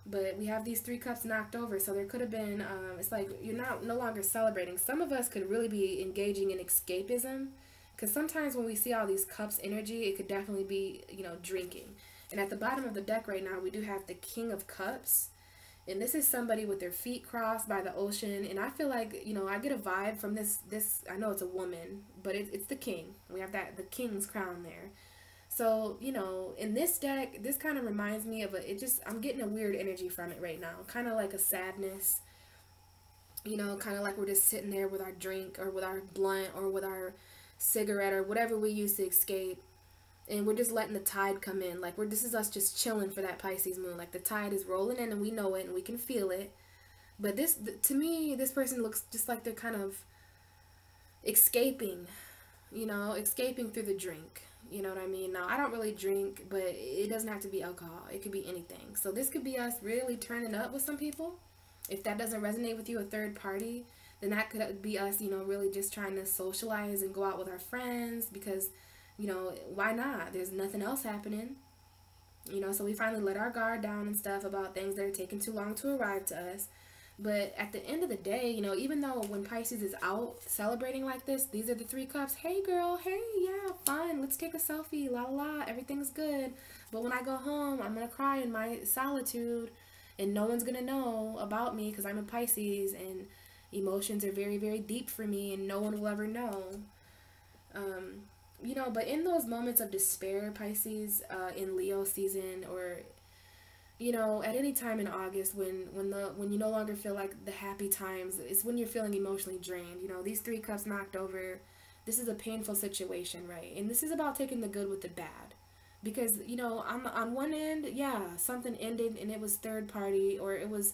But we have these 3 cups knocked over, so there could have been, it's like you're no longer celebrating. Some of us could really be engaging in escapism, because sometimes when we see all these cups energy, it could definitely be, you know, drinking. And at the bottom of the deck right now, we do have the King of Cups, and this is somebody with their feet crossed by the ocean. And I feel like, you know, I get a vibe from this I know it's a woman, but it's the king. We have the king's crown there. So, you know, in this deck, this kind of reminds me of I'm getting a weird energy from it right now. Kind of like a sadness, you know, kind of like we're just sitting there with our drink or with our blunt or with our cigarette or whatever we use to escape. And we're just letting the tide come in. Like, this is us just chilling for that Pisces moon. Like, the tide is rolling in and we know it and we can feel it. But to me, this person looks just like they're kind of escaping, you know, escaping through the drink. You know what I mean? Now, I don't really drink, but it doesn't have to be alcohol. It could be anything. So this could be us really turning up with some people. If that doesn't resonate with you, a third party, then that could be us, you know, really just trying to socialize and go out with our friends because, you know, why not? There's nothing else happening. You know, so we finally let our guard down and stuff about things that are taking too long to arrive to us. But at the end of the day, you know, even though when Pisces is out celebrating like this, these are the 3 cups. Hey, girl. Hey, yeah, fun. Let's take a selfie. La, la, la. Everything's good. But when I go home, I'm going to cry in my solitude. And no one's going to know about me because I'm a Pisces. And emotions are very, very deep for me. And no one will ever know. You know, but in those moments of despair, Pisces, in Leo season or... you know, at any time in August when you no longer feel like the happy times, it's when you're feeling emotionally drained. You know, these 3 cups knocked over. This is a painful situation, right? And this is about taking the good with the bad. Because, you know, on one end, yeah, something ended and it was third party, or it was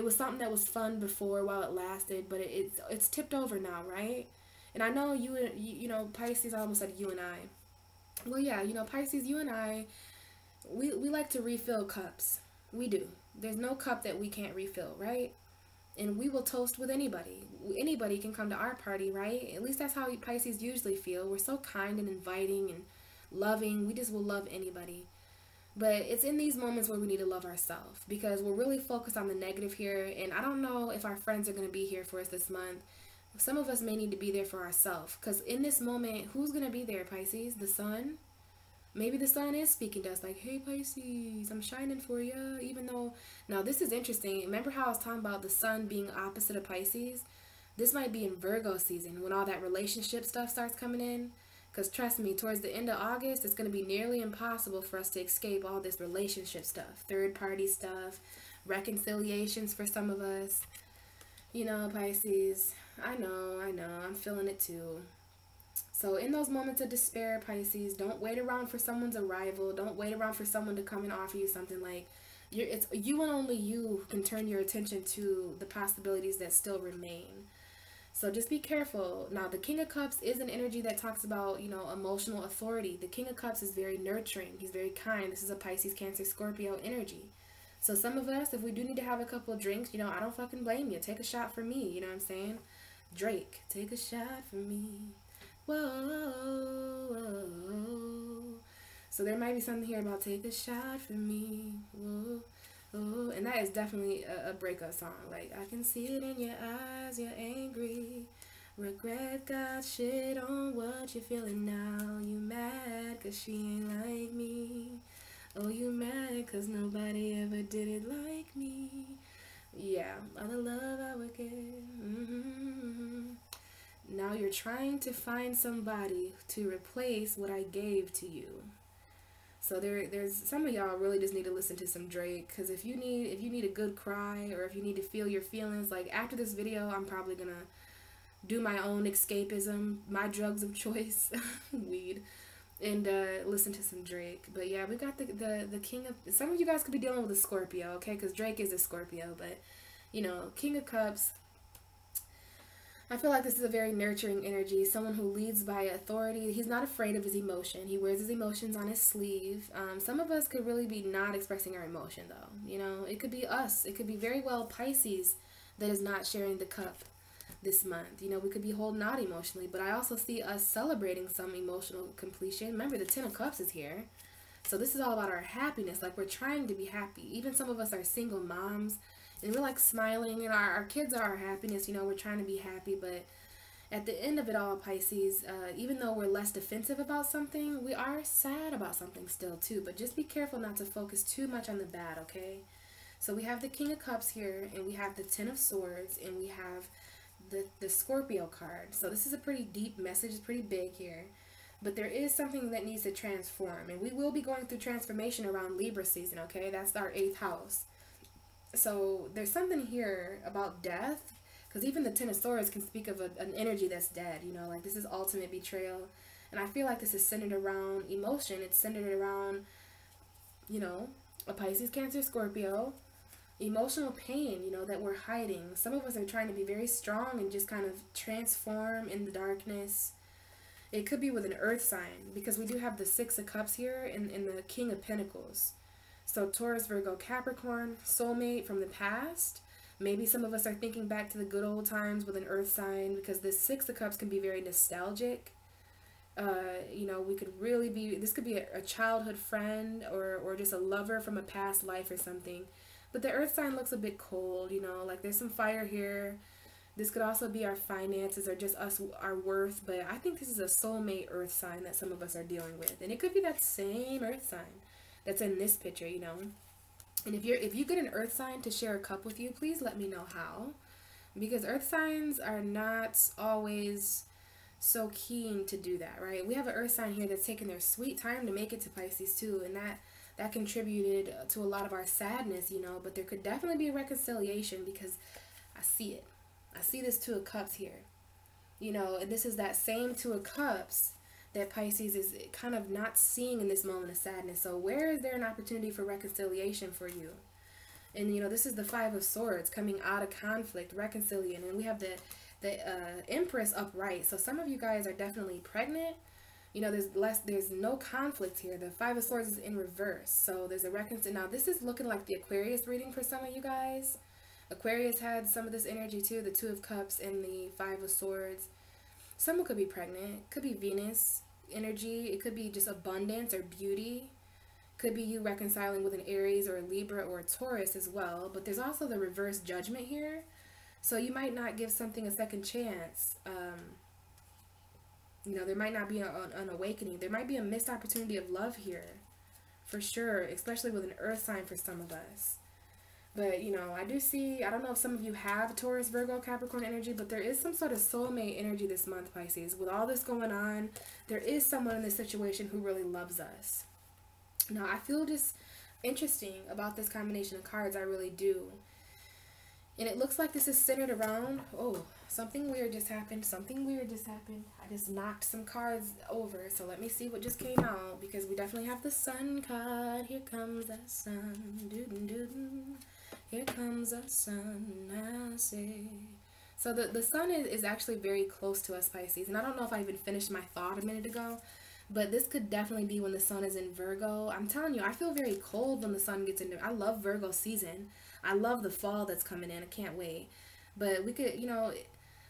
something that was fun before while it lasted, but it's tipped over now, right? And I know you know, Pisces, I almost said you and I. Well, yeah, you know, Pisces, you and I, we like to refill cups. We do. There's no cup that we can't refill, right? And we will toast with anybody. Anybody can come to our party, right? At least that's how Pisces usually feel. We're so kind and inviting and loving. We just will love anybody. But it's in these moments where we need to love ourselves because we're really focused on the negative here. And I don't know if our friends are going to be here for us this month. Some of us may need to be there for ourselves because in this moment, who's going to be there, Pisces? The sun? Maybe the sun is speaking to us like, hey, Pisces, I'm shining for you. Even though, now this is interesting. Remember how I was talking about the sun being opposite of Pisces? This might be in Virgo season when all that relationship stuff starts coming in. Because trust me, towards the end of August, it's going to be nearly impossible for us to escape all this relationship stuff. Third party stuff, reconciliations for some of us. You know, Pisces, I know, I'm feeling it too. So in those moments of despair, Pisces, don't wait around for someone's arrival. Don't wait around for someone to come and offer you something. Like, it's you and only you who can turn your attention to the possibilities that still remain. So just be careful. Now, the King of Cups is an energy that talks about, you know, emotional authority. The King of Cups is very nurturing. He's very kind. This is a Pisces, Cancer, Scorpio energy. So some of us, if we do need to have a couple of drinks, you know, I don't fucking blame you. Take a shot for me. You know what I'm saying? Drake, take a shot for me. Whoa, whoa. So there might be something here about take a shot for me. Whoa, whoa. And that is definitely a breakup song. Like, I can see it in your eyes, you're angry. Regret got shit on what you're feeling now. You mad cause she ain't like me. Oh, you mad cause nobody ever did it like me. Yeah, all the love I would give. Now you're trying to find somebody to replace what I gave to you. So there's some of y'all really just need to listen to some Drake, because if you need a good cry, or if you need to feel your feelings, like after this video, I'm probably gonna do my own escapism, my drugs of choice, weed, and listen to some Drake. But yeah, we got the King of. Some of you guys could be dealing with a Scorpio, okay? Because Drake is a Scorpio, but you know, King of Cups. I feel like this is a very nurturing energy, someone who leads by authority. He's not afraid of his emotion. He wears his emotions on his sleeve. Some of us could really be not expressing our emotion, though. You know, it could be us. It could be very well Pisces that is not sharing the cup this month. You know, we could be holding out emotionally, but I also see us celebrating some emotional completion. Remember, the Ten of Cups is here. So this is all about our happiness. Like, we're trying to be happy. Even some of us are single moms. And we're like smiling, and our kids are our happiness, you know, we're trying to be happy. But at the end of it all, Pisces, even though we're less defensive about something, we are sad about something still too. But just be careful not to focus too much on the bad, okay? So we have the King of Cups here, and we have the Ten of Swords, and we have the Scorpio card. So this is a pretty deep message, it's pretty big here. But there is something that needs to transform, and we will be going through transformation around Libra season, okay? That's our 8th house. So there's something here about death, because even the Ten of Swords can speak of an energy that's dead, you know, like this is ultimate betrayal. And I feel like this is centered around emotion. It's centered around, you know, a Pisces, Cancer, Scorpio, emotional pain, you know, that we're hiding. Some of us are trying to be very strong and just kind of transform in the darkness. It could be with an earth sign, because we do have the Six of Cups here and the King of Pentacles. So Taurus, Virgo, Capricorn, soulmate from the past. Maybe some of us are thinking back to the good old times with an earth sign, because this Six of Cups can be very nostalgic. You know, we could really be, this could be a childhood friend or just a lover from a past life or something. But the earth sign looks a bit cold, you know, like there's some fire here. This could also be our finances or just us, our worth. But I think this is a soulmate earth sign that some of us are dealing with. And it could be that same earth sign that's in this picture, you know. And if you get an earth sign to share a cup with you, please let me know how. Because earth signs are not always so keen to do that, right? We have an earth sign here that's taking their sweet time to make it to Pisces too, and that contributed to a lot of our sadness, you know. But there could definitely be a reconciliation, because I see it. I see this Two of Cups here, you know, and this is that same Two of Cups that Pisces is kind of not seeing in this moment of sadness. So where is there an opportunity for reconciliation for you? And, you know, this is the Five of Swords coming out of conflict, reconciliating, and we have the Empress upright. So some of you guys are definitely pregnant. You know, there's no conflict here. The Five of Swords is in reverse. So there's a reconciliation. Now this is looking like the Aquarius reading for some of you guys. Aquarius had some of this energy too, the Two of Cups and the Five of Swords. Someone could be pregnant, could be Venus energy, it could be just abundance or beauty. Could be you reconciling with an Aries or a Libra or a Taurus as well. But there's also the reverse Judgment here. So you might not give something a second chance. You know, there might not be an awakening. There might be a missed opportunity of love here, for sure, especially with an earth sign for some of us. But, you know, I do see, I don't know if some of you have Taurus, Virgo, Capricorn energy, but there is some sort of soulmate energy this month, Pisces. With all this going on, there is someone in this situation who really loves us. Now, I feel just interesting about this combination of cards. I really do. And it looks like this is centered around, oh, something weird just happened. Something weird just happened. I just knocked some cards over. So let me see what just came out, because we definitely have the Sun card. Here comes the sun. Doo-doo-doo-doo. Here comes the sun, I say. So the sun is actually very close to us, Pisces. And I don't know if I even finished my thought a minute ago, but this could definitely be when the sun is in Virgo. I'm telling you, I feel very cold when the sun gets into, I love Virgo season. I love the fall that's coming in. I can't wait. But we could, you know,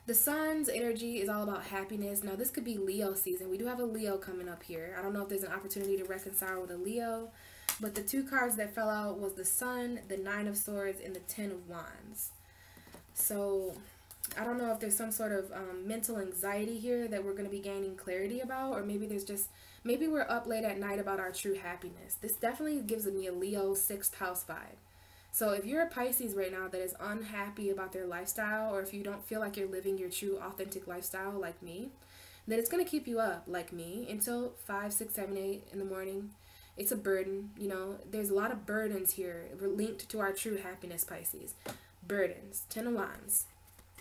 the sun's energy is all about happiness. Now, this could be Leo season. We do have a Leo coming up here. I don't know if there's an opportunity to reconcile with a Leo. But the two cards that fell out was the Sun, the Nine of Swords, and the Ten of Wands. So I don't know if there's some sort of mental anxiety here that we're going to be gaining clarity about. Or maybe there's just, maybe we're up late at night about our true happiness. This definitely gives me a Leo 6th house vibe. So if you're a Pisces right now that is unhappy about their lifestyle, or if you don't feel like you're living your true authentic lifestyle like me, then it's going to keep you up like me until 5, 6, 7, 8 in the morning. It's a burden, you know. There's a lot of burdens here linked to our true happiness, Pisces. Burdens. Ten of Wands.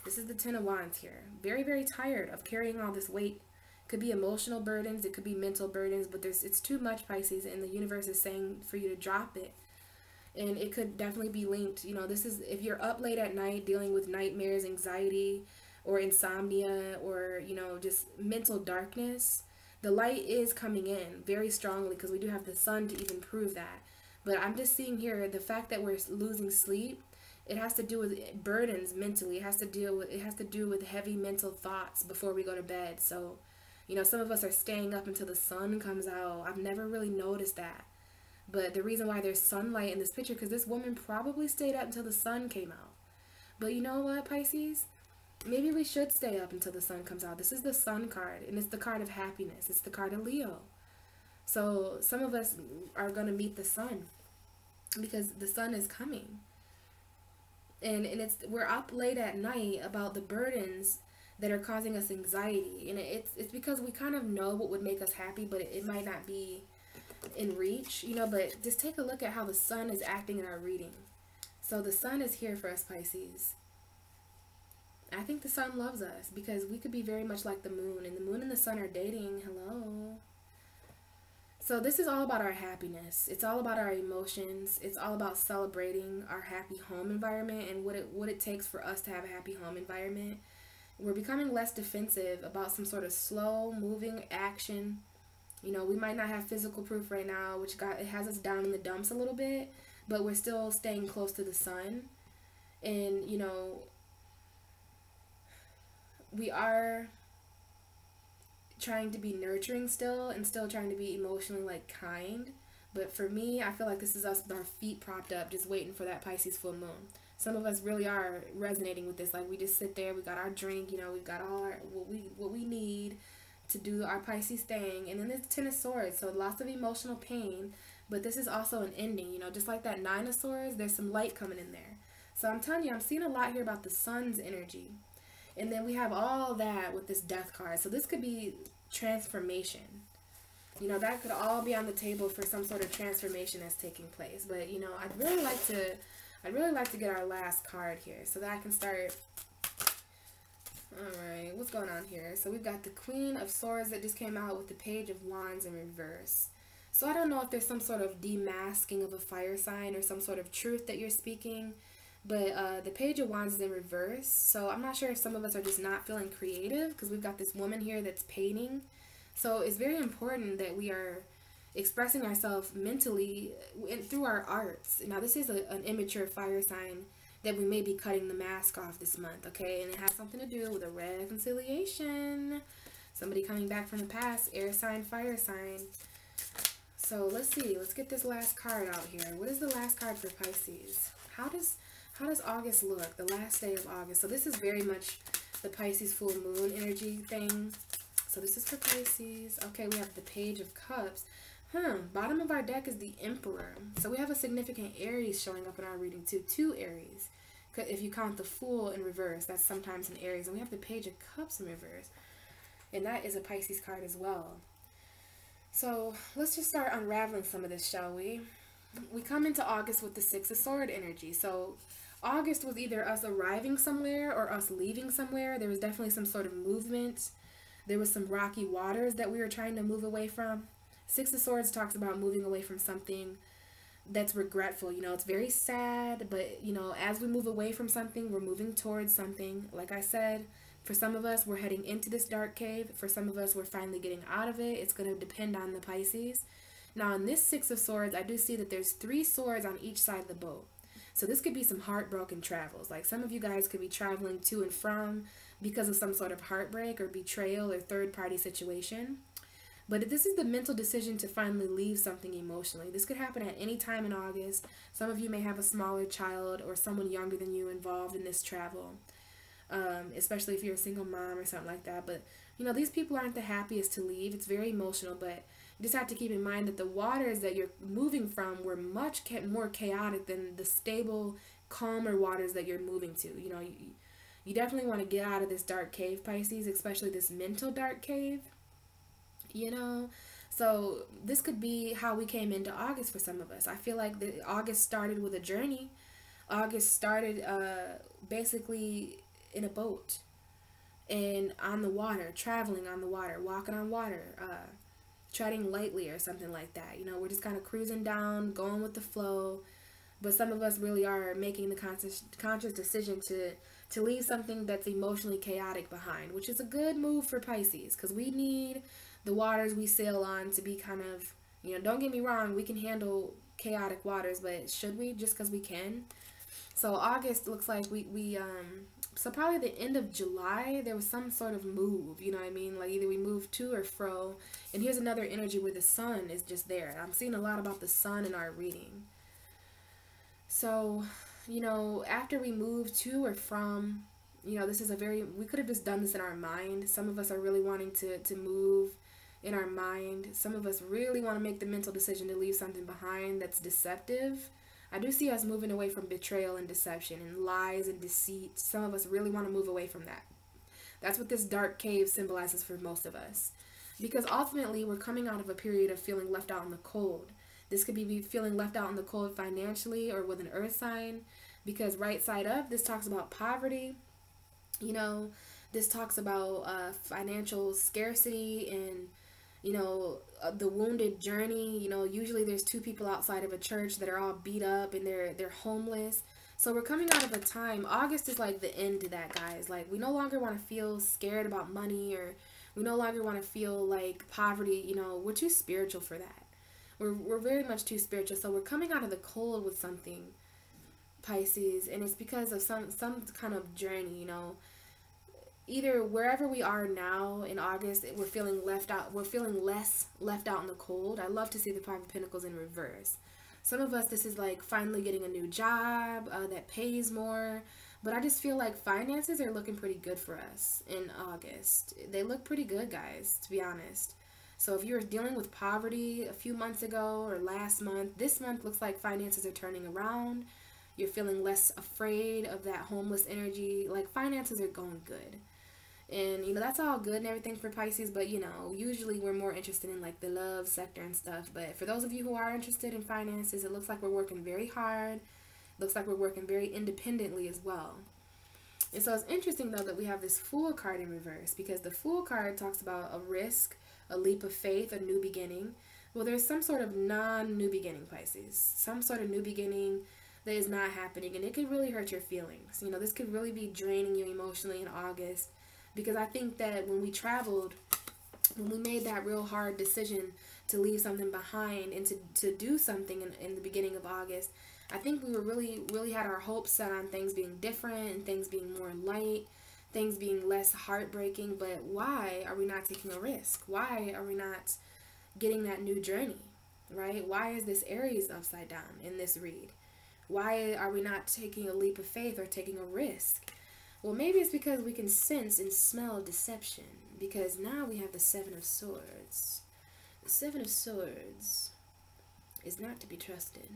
This is the Ten of Wands here. Very, very tired of carrying all this weight. Could be emotional burdens. It could be mental burdens. But it's too much, Pisces. And the universe is saying for you to drop it. And it could definitely be linked. You know, this is if you're up late at night dealing with nightmares, anxiety, or insomnia, or, you know, just mental darkness. The light is coming in very strongly, because we do have the sun to even prove that. But I'm just seeing here the fact that we're losing sleep. It has to do with burdens mentally. It has to do with heavy mental thoughts before we go to bed. So, you know, some of us are staying up until the sun comes out. I've never really noticed that. But the reason why there's sunlight in this picture, because this woman probably stayed up until the sun came out. But you know what, Pisces? Maybe we should stay up until the sun comes out. This is the Sun card, and it's the card of happiness. It's the card of Leo. So some of us are going to meet the sun, because the sun is coming. And we're up late at night about the burdens that are causing us anxiety. And it's because we kind of know what would make us happy, but it might not be in reach, you know. But just take a look at how the sun is acting in our reading. So the sun is here for us, Pisces. I think the sun loves us because we could be very much like the moon, and the moon and the sun are dating. Hello. So this is all about our happiness. It's all about our emotions. It's all about celebrating our happy home environment and what it takes for us to have a happy home environment. We're becoming less defensive about some sort of slow moving action. You know, we might not have physical proof right now, which it has us down in the dumps a little bit, but we're still staying close to the sun. And, you know, we are trying to be nurturing still, and still trying to be emotionally like kind. But for me, I feel like this is us with our feet propped up, just waiting for that Pisces full moon. Some of us really are resonating with this. Like, we just sit there, we got our drink, you know, we've got all our what we need to do our Pisces thing. And then there's the Ten of Swords, so lots of emotional pain, but this is also an ending, you know, just like that Nine of Swords, there's some light coming in there. So I'm telling you, I'm seeing a lot here about the sun's energy. And then we have all that with this Death card. So this could be transformation. You know, that could all be on the table for some sort of transformation that's taking place. But, you know, I'd really like to get our last card here so that I can start. Alright, what's going on here? So we've got the Queen of Swords that just came out with the Page of Wands in reverse. So I don't know if there's some sort of demasking of a fire sign or some sort of truth that you're speaking. But the Page of Wands is in reverse, so I'm not sure if some of us are just not feeling creative because we've got this woman here that's painting. So it's very important that we are expressing ourselves mentally through our arts. Now this is an immature fire sign that we may be cutting the mask off this month, okay? And it has something to do with a reconciliation. Somebody coming back from the past, air sign, fire sign. So let's see, let's get this last card out here. What is the last card for Pisces? How does August look? The last day of August. So this is very much the Pisces full moon energy thing. So this is for Pisces. Okay, we have the Page of Cups. Bottom of our deck is the Emperor. So we have a significant Aries showing up in our reading too. 2 Aries. If you count the Fool in reverse, that's sometimes an Aries. And we have the Page of Cups in reverse. And that is a Pisces card as well. So let's just start unraveling some of this, shall we? We come into August with the Six of Swords energy. So August was either us arriving somewhere or us leaving somewhere. There was definitely some sort of movement. There was some rocky waters that we were trying to move away from. Six of Swords talks about moving away from something that's regretful. You know, it's very sad, but, you know, as we move away from something, we're moving towards something. Like I said, for some of us, we're heading into this dark cave. For some of us, we're finally getting out of it. It's going to depend on the Pisces. Now, in this Six of Swords, I do see that there's 3 swords on each side of the boat. So this could be some heartbroken travels. Like, some of you guys could be traveling to and from because of some sort of heartbreak or betrayal or third-party situation. But this is the mental decision to finally leave something emotionally. This could happen at any time in August. Some of you may have a smaller child or someone younger than you involved in this travel, especially if you're a single mom or something like that. But, you know, these people aren't the happiest to leave. It's very emotional, but you just have to keep in mind that the waters that you're moving from were much more chaotic than the stable, calmer waters that you're moving to. You know, you definitely want to get out of this dark cave, Pisces, especially this mental dark cave. You know, so this could be how we came into August for some of us. I feel like August started with a journey. August started basically in a boat and on the water, traveling on the water, walking on water, treading lightly or something like that. You know, we're just kind of cruising down, going with the flow. But some of us really are making the conscious decision to leave something that's emotionally chaotic behind, which is a good move for Pisces because we need the waters we sail on to be kind of, you know, don't get me wrong, we can handle chaotic waters, but should we just because we can? So August looks like so probably the end of July, there was some sort of move, you know what I mean? Like either we move to or fro. And here's another energy where the sun is just there. I'm seeing a lot about the sun in our reading. So, you know, after we move to or from, you know, this is we could have just done this in our mind. Some of us are really wanting to move in our mind. Some of us really want to make the mental decision to leave something behind that's deceptive. I do see us moving away from betrayal and deception and lies and deceit. Some of us really want to move away from that. That's what this dark cave symbolizes for most of us. Because ultimately, we're coming out of a period of feeling left out in the cold. This could be feeling left out in the cold financially or with an earth sign. Because right side up, this talks about poverty. You know, this talks about financial scarcity and, you know, the wounded journey. You know, usually there's two people outside of a church that are all beat up and they're homeless. So we're coming out of a time, August is like the end to that, guys. Like, we no longer want to feel scared about money, or we no longer want to feel like poverty. You know, we're too spiritual for that. We're very much too spiritual. So we're coming out of the cold with something, Pisces, and it's because of some kind of journey, you know. Either wherever we are now in August, we're feeling left out. We're feeling less left out in the cold. I love to see the Five of Pentacles in reverse. Some of us, this is like finally getting a new job that pays more. But I just feel like finances are looking pretty good for us in August. They look pretty good, guys, to be honest. So if you were dealing with poverty a few months ago or last month, this month looks like finances are turning around. You're feeling less afraid of that homeless energy. Like, finances are going good. And, you know, that's all good and everything for Pisces, but, you know, usually we're more interested in, like, the love sector and stuff. But for those of you who are interested in finances, it looks like we're working very hard. Looks like we're working very independently as well. And so it's interesting, though, that we have this Fool card in reverse, because the Fool card talks about a risk, a leap of faith, a new beginning. Well, there's some sort of non-new beginning, Pisces. Some sort of new beginning that is not happening, and it could really hurt your feelings. You know, this could really be draining you emotionally in August. Because I think that when we traveled, when we made that real hard decision to leave something behind and to do something in the beginning of August, I think we were really had our hopes set on things being different and things being more light, things being less heartbreaking. But why are we not taking a risk? Why are we not getting that new journey, right? Why is this Aries upside down in this read? Why are we not taking a leap of faith or taking a risk? Well, maybe it's because we can sense and smell deception. Because now we have the Seven of Swords. The Seven of Swords is not to be trusted.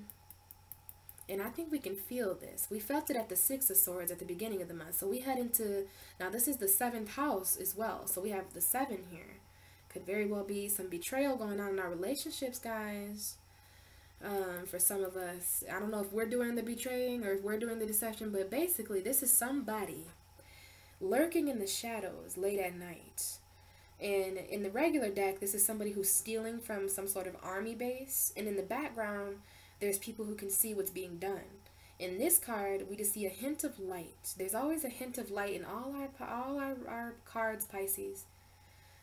And I think we can feel this. We felt it at the Six of Swords at the beginning of the month. So we head into, now this is the 7th house as well. So we have the 7 here. Could very well be some betrayal going on in our relationships, guys. For some of us, I don't know if we're doing the betraying or if we're doing the deception, but basically this is somebody lurking in the shadows late at night. And in the regular deck, this is somebody who's stealing from some sort of army base, and in the background there's people who can see what's being done. In this card, we just see a hint of light. There's always a hint of light in all our cards, Pisces.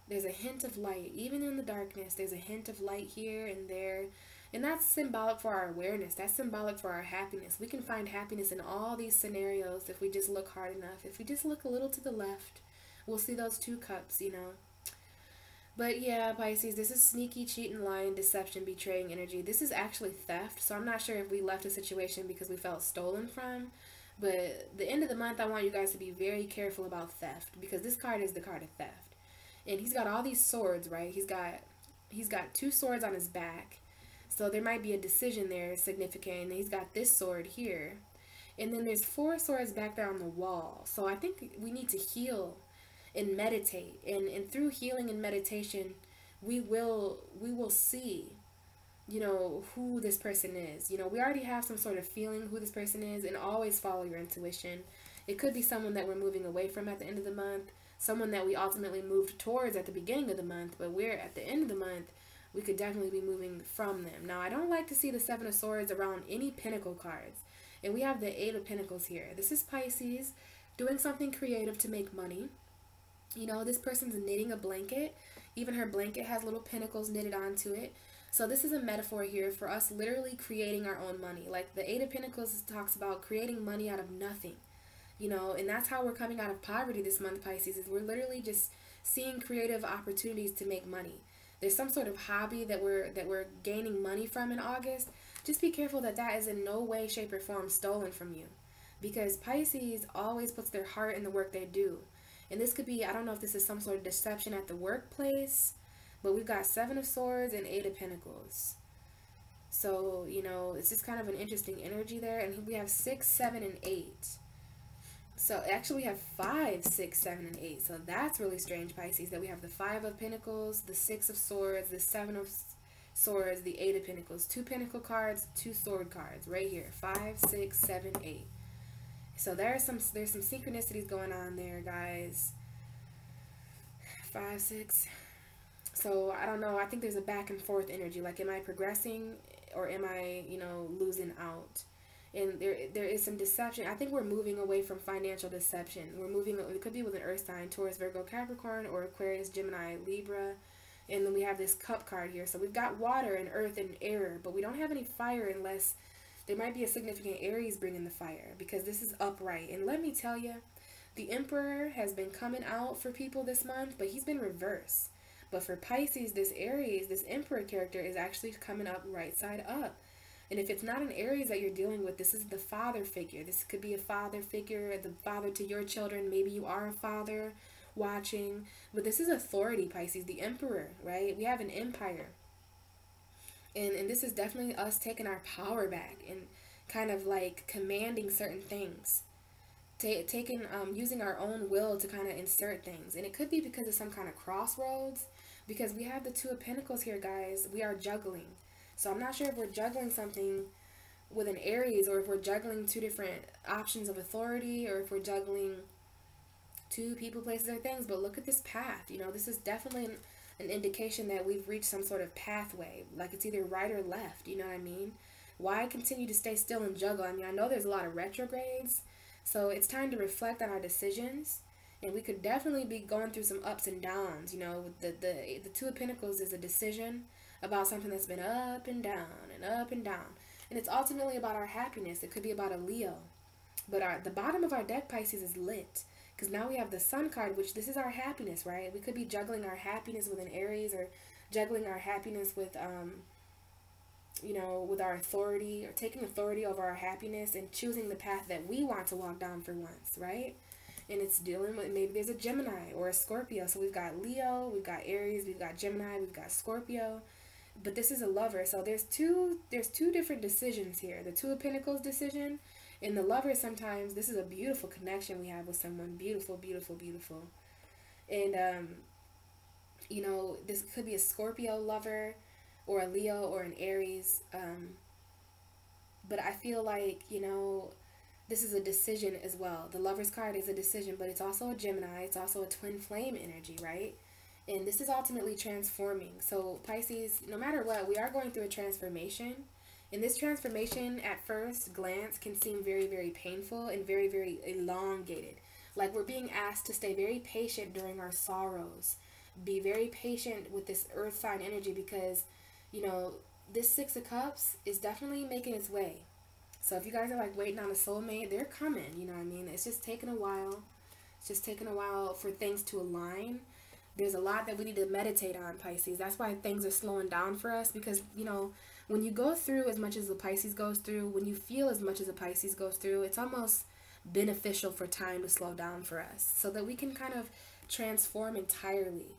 There's a hint of light. Even in the darkness, there's a hint of light here and there. And that's symbolic for our awareness. That's symbolic for our happiness. We can find happiness in all these scenarios if we just look hard enough. If we just look a little to the left, we'll see those 2 cups, you know. But yeah, Pisces, this is sneaky, cheating, lying, deception, betraying energy. This is actually theft. So I'm not sure if we left a situation because we felt stolen from. But the end of the month, I want you guys to be very careful about theft, because this card is the card of theft. And he's got all these swords, right? He's got 2 swords on his back. So there might be a decision there significant. And he's got this sword here. And then there's 4 swords back there on the wall. So I think we need to heal and meditate. And through healing and meditation, we will see, you know, who this person is. You know, we already have some sort of feeling who this person is, and always follow your intuition. It could be someone that we're moving away from at the end of the month, someone that we ultimately moved towards at the beginning of the month, but we're at the end of the month, we could definitely be moving from them. Now, I don't like to see the 7 of Swords around any Pentacle cards. And we have the 8 of Pentacles here. This is Pisces doing something creative to make money. You know, this person's knitting a blanket. Even her blanket has little pentacles knitted onto it. So this is a metaphor here for us literally creating our own money. Like the 8 of Pentacles talks about creating money out of nothing. You know, and that's how we're coming out of poverty this month, Pisces, is we're literally just seeing creative opportunities to make money. There's some sort of hobby that we're gaining money from in August. Just be careful that that is in no way, shape, or form stolen from you. Because Pisces always puts their heart in the work they do. And this could be, I don't know if this is some sort of deception at the workplace, but we've got 7 of Swords and 8 of Pentacles. So, you know, it's just kind of an interesting energy there. And we have 6, 7, and 8. So actually we have 5, 6, 7, and 8. So that's really strange, Pisces, that we have the 5 of Pentacles, the 6 of Swords, the 7 of Swords, the 8 of Pentacles. 2 Pentacle cards, 2 Sword cards right here. 5, 6, 7, 8. So there's some synchronicities going on there, guys. 5, 6. So I don't know. I think there's a back and forth energy. Like, am I progressing or am I, you know, losing out? And there is some deception. I think we're moving away from financial deception. We're moving, it could be with an earth sign, Taurus, Virgo, Capricorn, or Aquarius, Gemini, Libra. And then we have this cup card here. So we've got water and earth and air, but we don't have any fire unless there might be a significant Aries bringing the fire, because this is upright. And let me tell you, the Emperor has been coming out for people this month, but he's been reversed. But for Pisces, this Aries, this Emperor character is actually coming up right side up. And if it's not an Aries that you're dealing with, this is the father figure. This could be a father figure, the father to your children. Maybe you are a father watching. But this is authority, Pisces, the Emperor, right? We have an empire. And this is definitely us taking our power back and kind of like commanding certain things. Using our own will to kind of insert things. And it could be because of some kind of crossroads. Because we have the 2 of Pentacles here, guys. We are juggling. So I'm not sure if we're juggling something with an Aries, or if we're juggling 2 different options of authority, or if we're juggling 2 people, places, or things. But look at this path. You know, this is definitely an indication that we've reached some sort of pathway. Like, it's either right or left. You know what I mean? Why continue to stay still and juggle? I mean, I know there's a lot of retrogrades. So it's time to reflect on our decisions. And we could definitely be going through some ups and downs. You know, the 2 of Pentacles is a decision about something that's been up and down and up and down. And it's ultimately about our happiness. It could be about a Leo. But the bottom of our deck, Pisces, is lit. Because now we have the Sun card, which this is our happiness, right? We could be juggling our happiness with an Aries, or juggling our happiness with, you know, with our authority, or taking authority over our happiness and choosing the path that we want to walk down for once, right? And it's dealing with, maybe there's a Gemini or a Scorpio. So we've got Leo, we've got Aries, we've got Gemini, we've got Scorpio. But this is a lover. So there's two different decisions here. The 2 of Pentacles decision, and the lover. Sometimes this is a beautiful connection we have with someone. Beautiful, beautiful, beautiful. And, you know, this could be a Scorpio lover, or a Leo, or an Aries. But I feel like, you know, this is a decision as well. The Lover's card is a decision, but it's also a Gemini. It's also a twin flame energy, right? And this is ultimately transforming. So Pisces, no matter what, we are going through a transformation. And this transformation, at first glance, can seem very, very painful and very, very elongated. Like, we're being asked to stay very patient during our sorrows. Be very patient with this earth sign energy, because, you know, this 6 of Cups is definitely making its way. So if you guys are like waiting on a soulmate, they're coming, you know what I mean? It's just taking a while. It's just taking a while for things to align. There's a lot that we need to meditate on, Pisces. That's why things are slowing down for us, because, you know, when you go through as much as the Pisces goes through, when you feel as much as a Pisces goes through, it's almost beneficial for time to slow down for us, so that we can kind of transform entirely.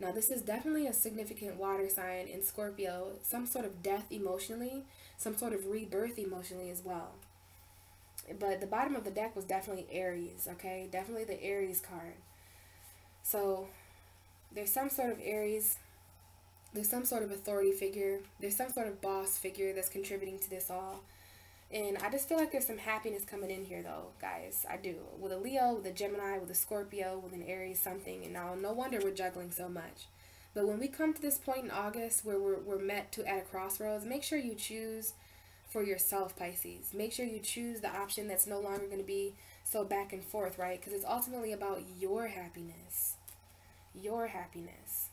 Now, this is definitely a significant water sign in Scorpio, some sort of death emotionally, some sort of rebirth emotionally as well. But the bottom of the deck was definitely Aries, okay? Definitely the Aries card. So there's some sort of Aries, there's some sort of authority figure, there's some sort of boss figure that's contributing to this all. And I just feel like there's some happiness coming in here, though, guys. I do. With a Leo, with a Gemini, with a Scorpio, with an Aries, something. And now, no wonder we're juggling so much. But when we come to this point in August where we're met to at a crossroads, make sure you choose for yourself, Pisces. Make sure you choose the option that's no longer going to be so back and forth, right? Because it's ultimately about your happiness. Your happiness.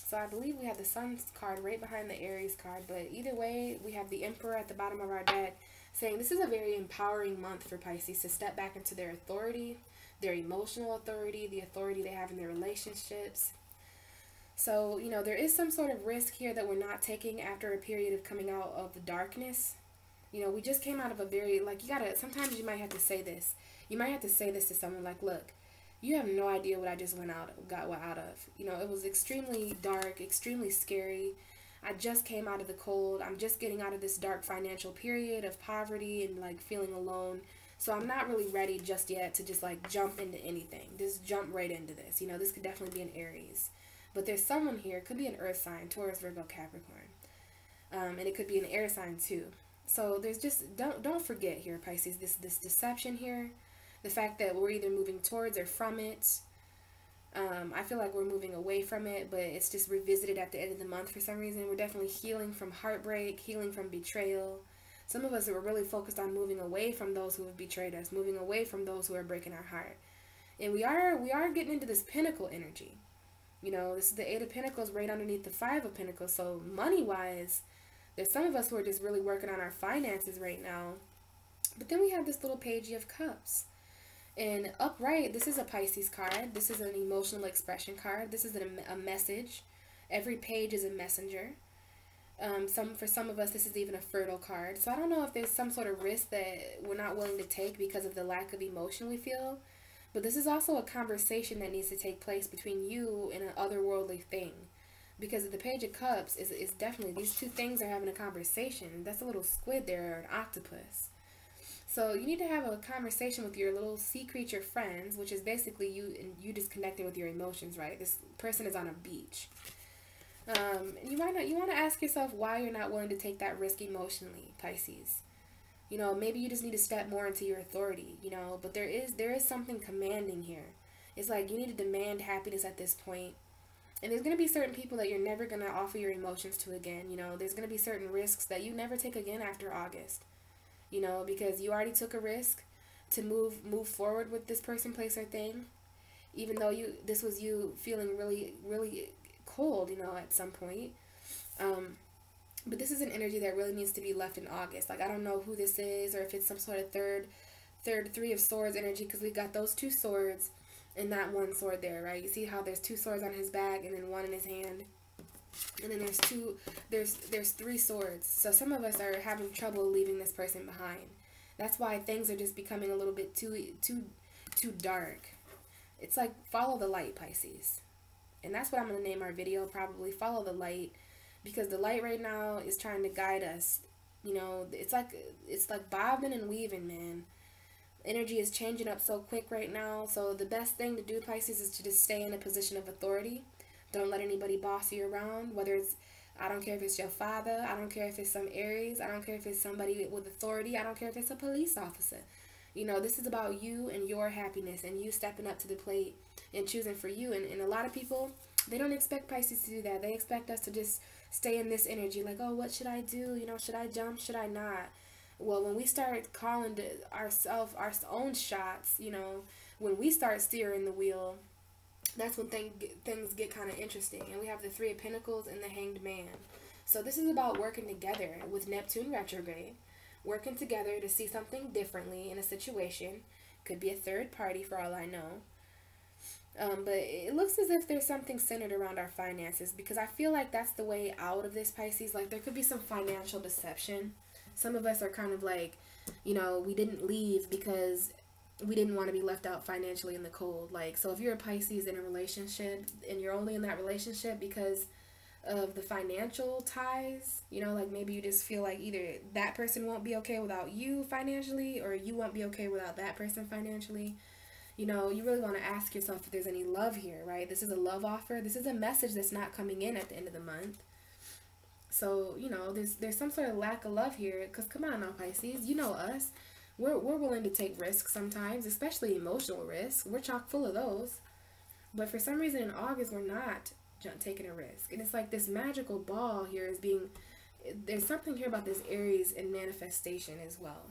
So I believe we have the Sun card right behind the Aries card. But either way, we have the Emperor at the bottom of our deck saying this is a very empowering month for Pisces to step back into their authority, their emotional authority, the authority they have in their relationships. So, you know, there is some sort of risk here that we're not taking after a period of coming out of the darkness. You know, we just came out of a very, like, sometimes you might have to say this. You might have to say this to someone like, look, you have no idea what I just got out of. You know, it was extremely dark, extremely scary. I just came out of the cold. I'm just getting out of this dark financial period of poverty and like feeling alone. So I'm not really ready just yet to just like jump into anything. Just jump right into this. You know, this could definitely be an Aries. But there's someone here, it could be an earth sign, Taurus, Virgo, Capricorn. And it could be an air sign too. So there's just, don't forget here, Pisces, this deception here, the fact that we're either moving towards or from it. I feel like we're moving away from it, but it's just revisited at the end of the month for some reason. We're definitely healing from heartbreak, healing from betrayal. Some of us are really focused on moving away from those who have betrayed us, moving away from those who are breaking our heart. And we are getting into this pinnacle energy. You know, this is the Eight of Pentacles right underneath the Five of Pentacles. So money-wise, there's some of us who are just really working on our finances right now. But then we have this little Page of Cups. And upright, this is a Pisces card. This is an emotional expression card. This is a message. Every page is a messenger. For some of us, this is even a fertile card. So I don't know if there's some sort of risk that we're not willing to take because of the lack of emotion we feel. But this is also a conversation that needs to take place between you and an otherworldly thing. Because the Page of Cups is definitely, these two things are having a conversation. That's a little squid there, or an octopus. So you need to have a conversation with your little sea creature friends, which is basically you disconnecting with your emotions, right? This person is on a beach. You want to ask yourself why you're not willing to take that risk emotionally, Pisces. You know, maybe you just need to step more into your authority, you know, but there is something commanding here. It's like you need to demand happiness at this point. And there's going to be certain people that you're never going to offer your emotions to again, you know. There's going to be certain risks that you never take again after August. You know, because you already took a risk to move forward with this person, place, or thing. Even though this was you feeling really, really cold, you know, at some point. But this is an energy that really needs to be left in August. Like, I don't know who this is, or if it's some sort of third Three of Swords energy, because we got those two swords and that one sword there, right? You see how there's two swords on his back and then one in his hand. And then there's three swords. So some of us are having trouble leaving this person behind. That's why things are just becoming a little bit too dark. It's like, follow the light, Pisces. And that's what I'm going to name our video, probably. Follow the light. Because the light right now is trying to guide us. You know, it's like bobbing and weaving, man. Energy is changing up so quick right now. So the best thing to do, Pisces, is to just stay in a position of authority. Don't let anybody boss you around, whether it's, I don't care if it's your father, I don't care if it's some Aries, I don't care if it's somebody with authority, I don't care if it's a police officer. You know, this is about you and your happiness and you stepping up to the plate and choosing for you. And a lot of people, they don't expect Pisces to do that. They expect us to just stay in this energy, like, oh, what should I do? You know, should I jump? Should I not? Well, when we start calling to ourselves, our own shots, you know, when we start steering the wheel, that's when things get kind of interesting. And we have the Three of Pentacles and the Hanged Man. So this is about working together with Neptune retrograde. Working together to see something differently in a situation. Could be a third party for all I know. But it looks as if there's something centered around our finances. Because I feel like that's the way out of this, Pisces. Like, there could be some financial deception. Some of us are kind of like, you know, we didn't leave because we didn't want to be left out financially in the cold. Like, so if you're a Pisces in a relationship and you're only in that relationship because of the financial ties, you know, like maybe you just feel like either that person won't be okay without you financially, or you won't be okay without that person financially. You know, you really want to ask yourself if there's any love here, right? This is a love offer. This is a message that's not coming in at the end of the month. So, you know, there's some sort of lack of love here. Because come on now, Pisces, you know us. We're willing to take risks sometimes, especially emotional risks. We're chock full of those. But for some reason in August, we're not taking a risk. And it's like this magical ball here is being... There's something here about this Aries and manifestation as well.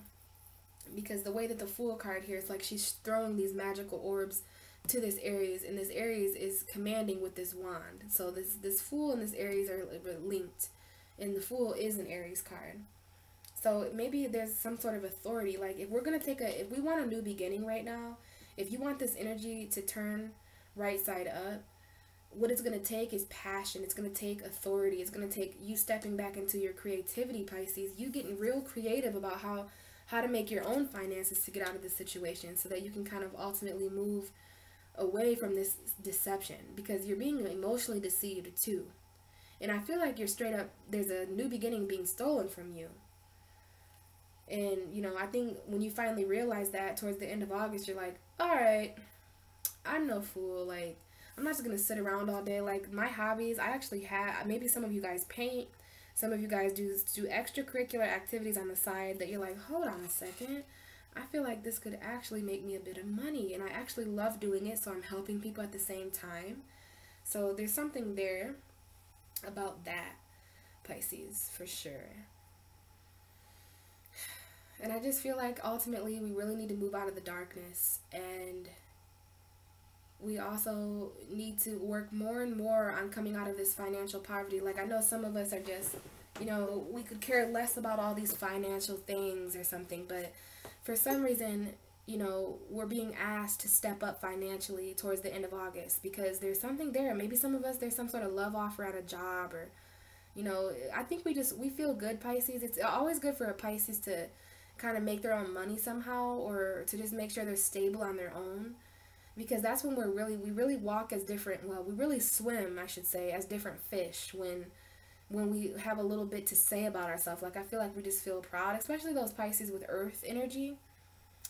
Because the way that the Fool card here, it's like she's throwing these magical orbs to this Aries. And this Aries is commanding with this wand. So this Fool and this Aries are linked. And the Fool is an Aries card. So maybe there's some sort of authority. Like, if we're going to if we want a new beginning right now, if you want this energy to turn right side up, what it's going to take is passion. It's going to take authority. It's going to take you stepping back into your creativity, Pisces. You getting real creative about how to make your own finances to get out of this situation so that you can kind of ultimately move away from this deception, because you're being emotionally deceived too. And I feel like you're straight up, there's a new beginning being stolen from you. And, you know, I think when you finally realize that towards the end of August, you're like, all right, I'm no fool. Like, I'm not just going to sit around all day. Like, my hobbies, I actually have, maybe some of you guys paint, some of you guys do extracurricular activities on the side that you're like, hold on a second. I feel like this could actually make me a bit of money, and I actually love doing it, so I'm helping people at the same time. So there's something there about that, Pisces, for sure. And I just feel like ultimately we really need to move out of the darkness, and we also need to work more and more on coming out of this financial poverty. Like, I know some of us are just, you know, we could care less about all these financial things or something, but for some reason, you know, we're being asked to step up financially towards the end of August because there's something there. Maybe some of us, there's some sort of love offer at a job, or, you know, I think we feel good, Pisces. It's always good for a Pisces to kind of make their own money somehow, or to just make sure they're stable on their own, because that's when we really walk as different, well, we really swim, I should say, as different fish when we have a little bit to say about ourselves. Like, I feel like we just feel proud, especially those Pisces with earth energy,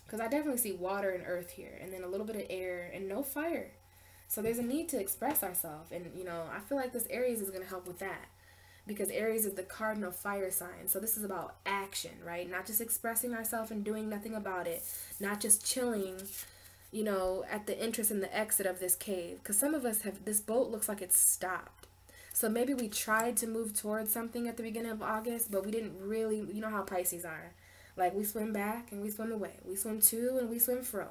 because I definitely see water and earth here, and then a little bit of air and no fire. So there's a need to express ourselves, and, you know, I feel like this Aries is going to help with that, because Aries is the cardinal fire sign. So this is about action, right? Not just expressing ourselves and doing nothing about it, not just chilling, you know, at the entrance and the exit of this cave, because some of us have, this boat looks like it's stopped. So maybe we tried to move towards something at the beginning of August, but we didn't really, you know how Pisces are. Like, we swim back and we swim away. We swim to and we swim fro.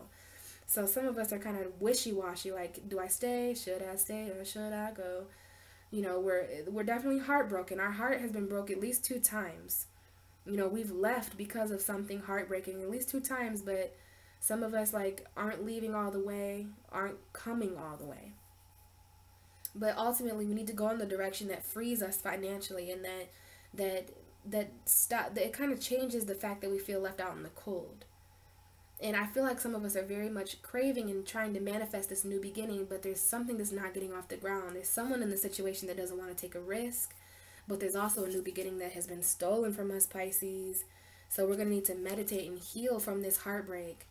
So some of us are kind of wishy-washy, like, do I stay? Should I stay or should I go? You know, we're definitely heartbroken. Our heart has been broke at least 2 times. You know, we've left because of something heartbreaking at least 2 times, but some of us, like, aren't leaving all the way, aren't coming all the way. But ultimately, we need to go in the direction that frees us financially, and that it kind of changes the fact that we feel left out in the cold. And I feel like some of us are very much craving and trying to manifest this new beginning, but there's something that's not getting off the ground. There's someone in the situation that doesn't want to take a risk, but there's also a new beginning that has been stolen from us, Pisces. So we're going to need to meditate and heal from this heartbreak.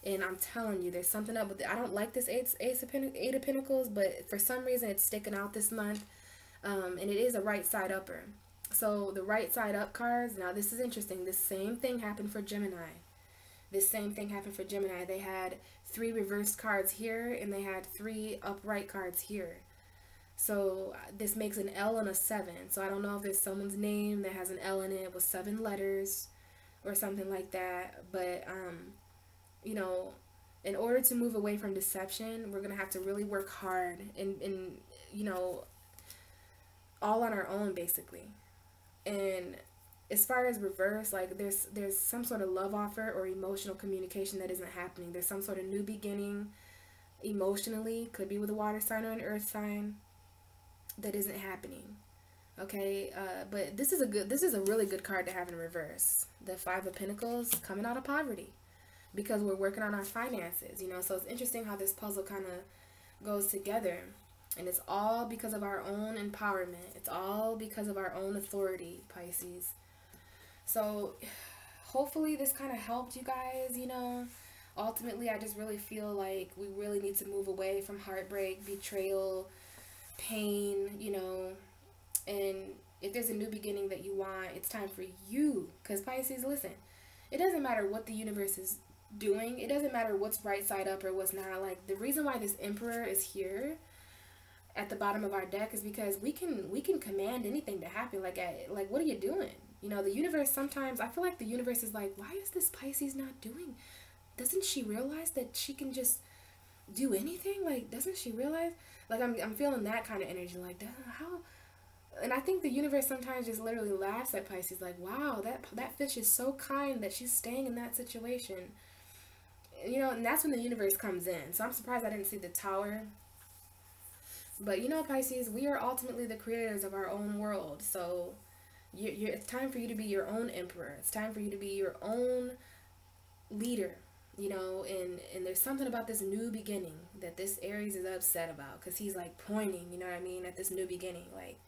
And I'm telling you, there's something up with it. I don't like this Eight of Pentacles, but for some reason it's sticking out this month. And it is a right side upper. So the right side up cards, now this is interesting. This same thing happened for Gemini. They had 3 reversed cards here, and they had 3 upright cards here. So this makes an L and a 7. So I don't know if there's someone's name that has an L in it with 7 letters or something like that. But, you know, in order to move away from deception, we're going to have to really work hard and, you know, all on our own, basically. And as far as reverse, like, there's some sort of love offer or emotional communication that isn't happening. There's some sort of new beginning emotionally, could be with a water sign or an earth sign, that isn't happening. Okay, but this is a really good card to have in reverse. The 5 of Pentacles, coming out of poverty, because we're working on our finances, you know. So it's interesting how this puzzle kind of goes together. And it's all because of our own empowerment. It's all because of our own authority, Pisces. So hopefully this kind of helped you guys, you know. Ultimately, I just really feel like we really need to move away from heartbreak, betrayal, pain, you know. And if there's a new beginning that you want, it's time for you. Because Pisces, listen, it doesn't matter what the universe is doing. It doesn't matter what's right side up or what's not. Like, the reason why this Emperor is here at the bottom of our deck is because we can command anything to happen. Like, what are you doing? You know, the universe, sometimes I feel like the universe is like, why is this Pisces not doing? Doesn't she realize that she can just do anything? Like, doesn't she realize? Like, I'm feeling that kind of energy. Like, how? And I think the universe sometimes just literally laughs at Pisces. Like, wow, that fish is so kind that she's staying in that situation. You know, and that's when the universe comes in. So I'm surprised I didn't see the Tower. But, you know, Pisces, we are ultimately the creators of our own world. So it's time for you to be your own emperor. It's time for you to be your own leader, you know. And there's something about this new beginning that this Aries is upset about, because he's, like, pointing, you know what I mean, at this new beginning. Like,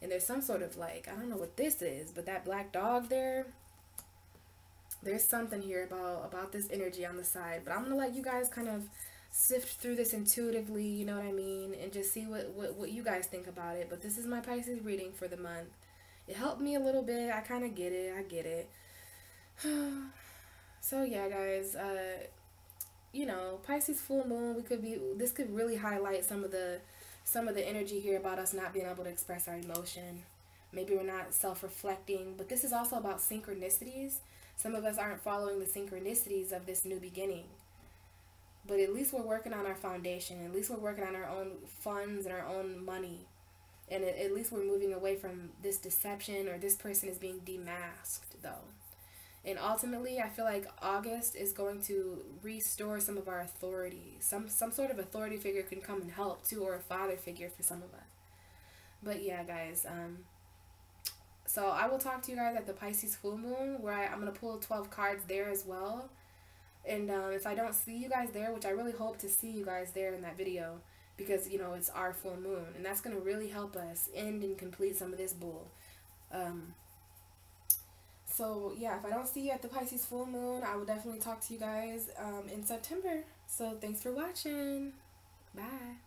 and there's some sort of, like, I don't know what this is, but that black dog there, There's something here about this energy on the side, but I'm gonna let you guys kind of sift through this intuitively, you know what I mean, and just see what you guys think about it. But this is my Pisces reading for the month. It helped me a little bit. I kind of get it. I get it. So yeah, guys, you know, Pisces full moon, this could really highlight some of the energy here about us not being able to express our emotion. Maybe we're not self-reflecting, but this is also about synchronicities. Some of us aren't following the synchronicities of this new beginning. But at least we're working on our foundation. At least we're working on our own funds and our own money. And at least we're moving away from this deception, or this person is being demasked, though. And ultimately, I feel like August is going to restore some of our authority. Some sort of authority figure can come and help, too, or a father figure for some of us. But yeah, guys, so I will talk to you guys at the Pisces full moon, where I'm going to pull 12 cards there as well. And if I don't see you guys there, which I really hope to see you guys there in that video, because, you know, it's our full moon, and that's going to really help us end and complete some of this bull. So yeah, if I don't see you at the Pisces full moon, I will definitely talk to you guys in September. So thanks for watching. Bye.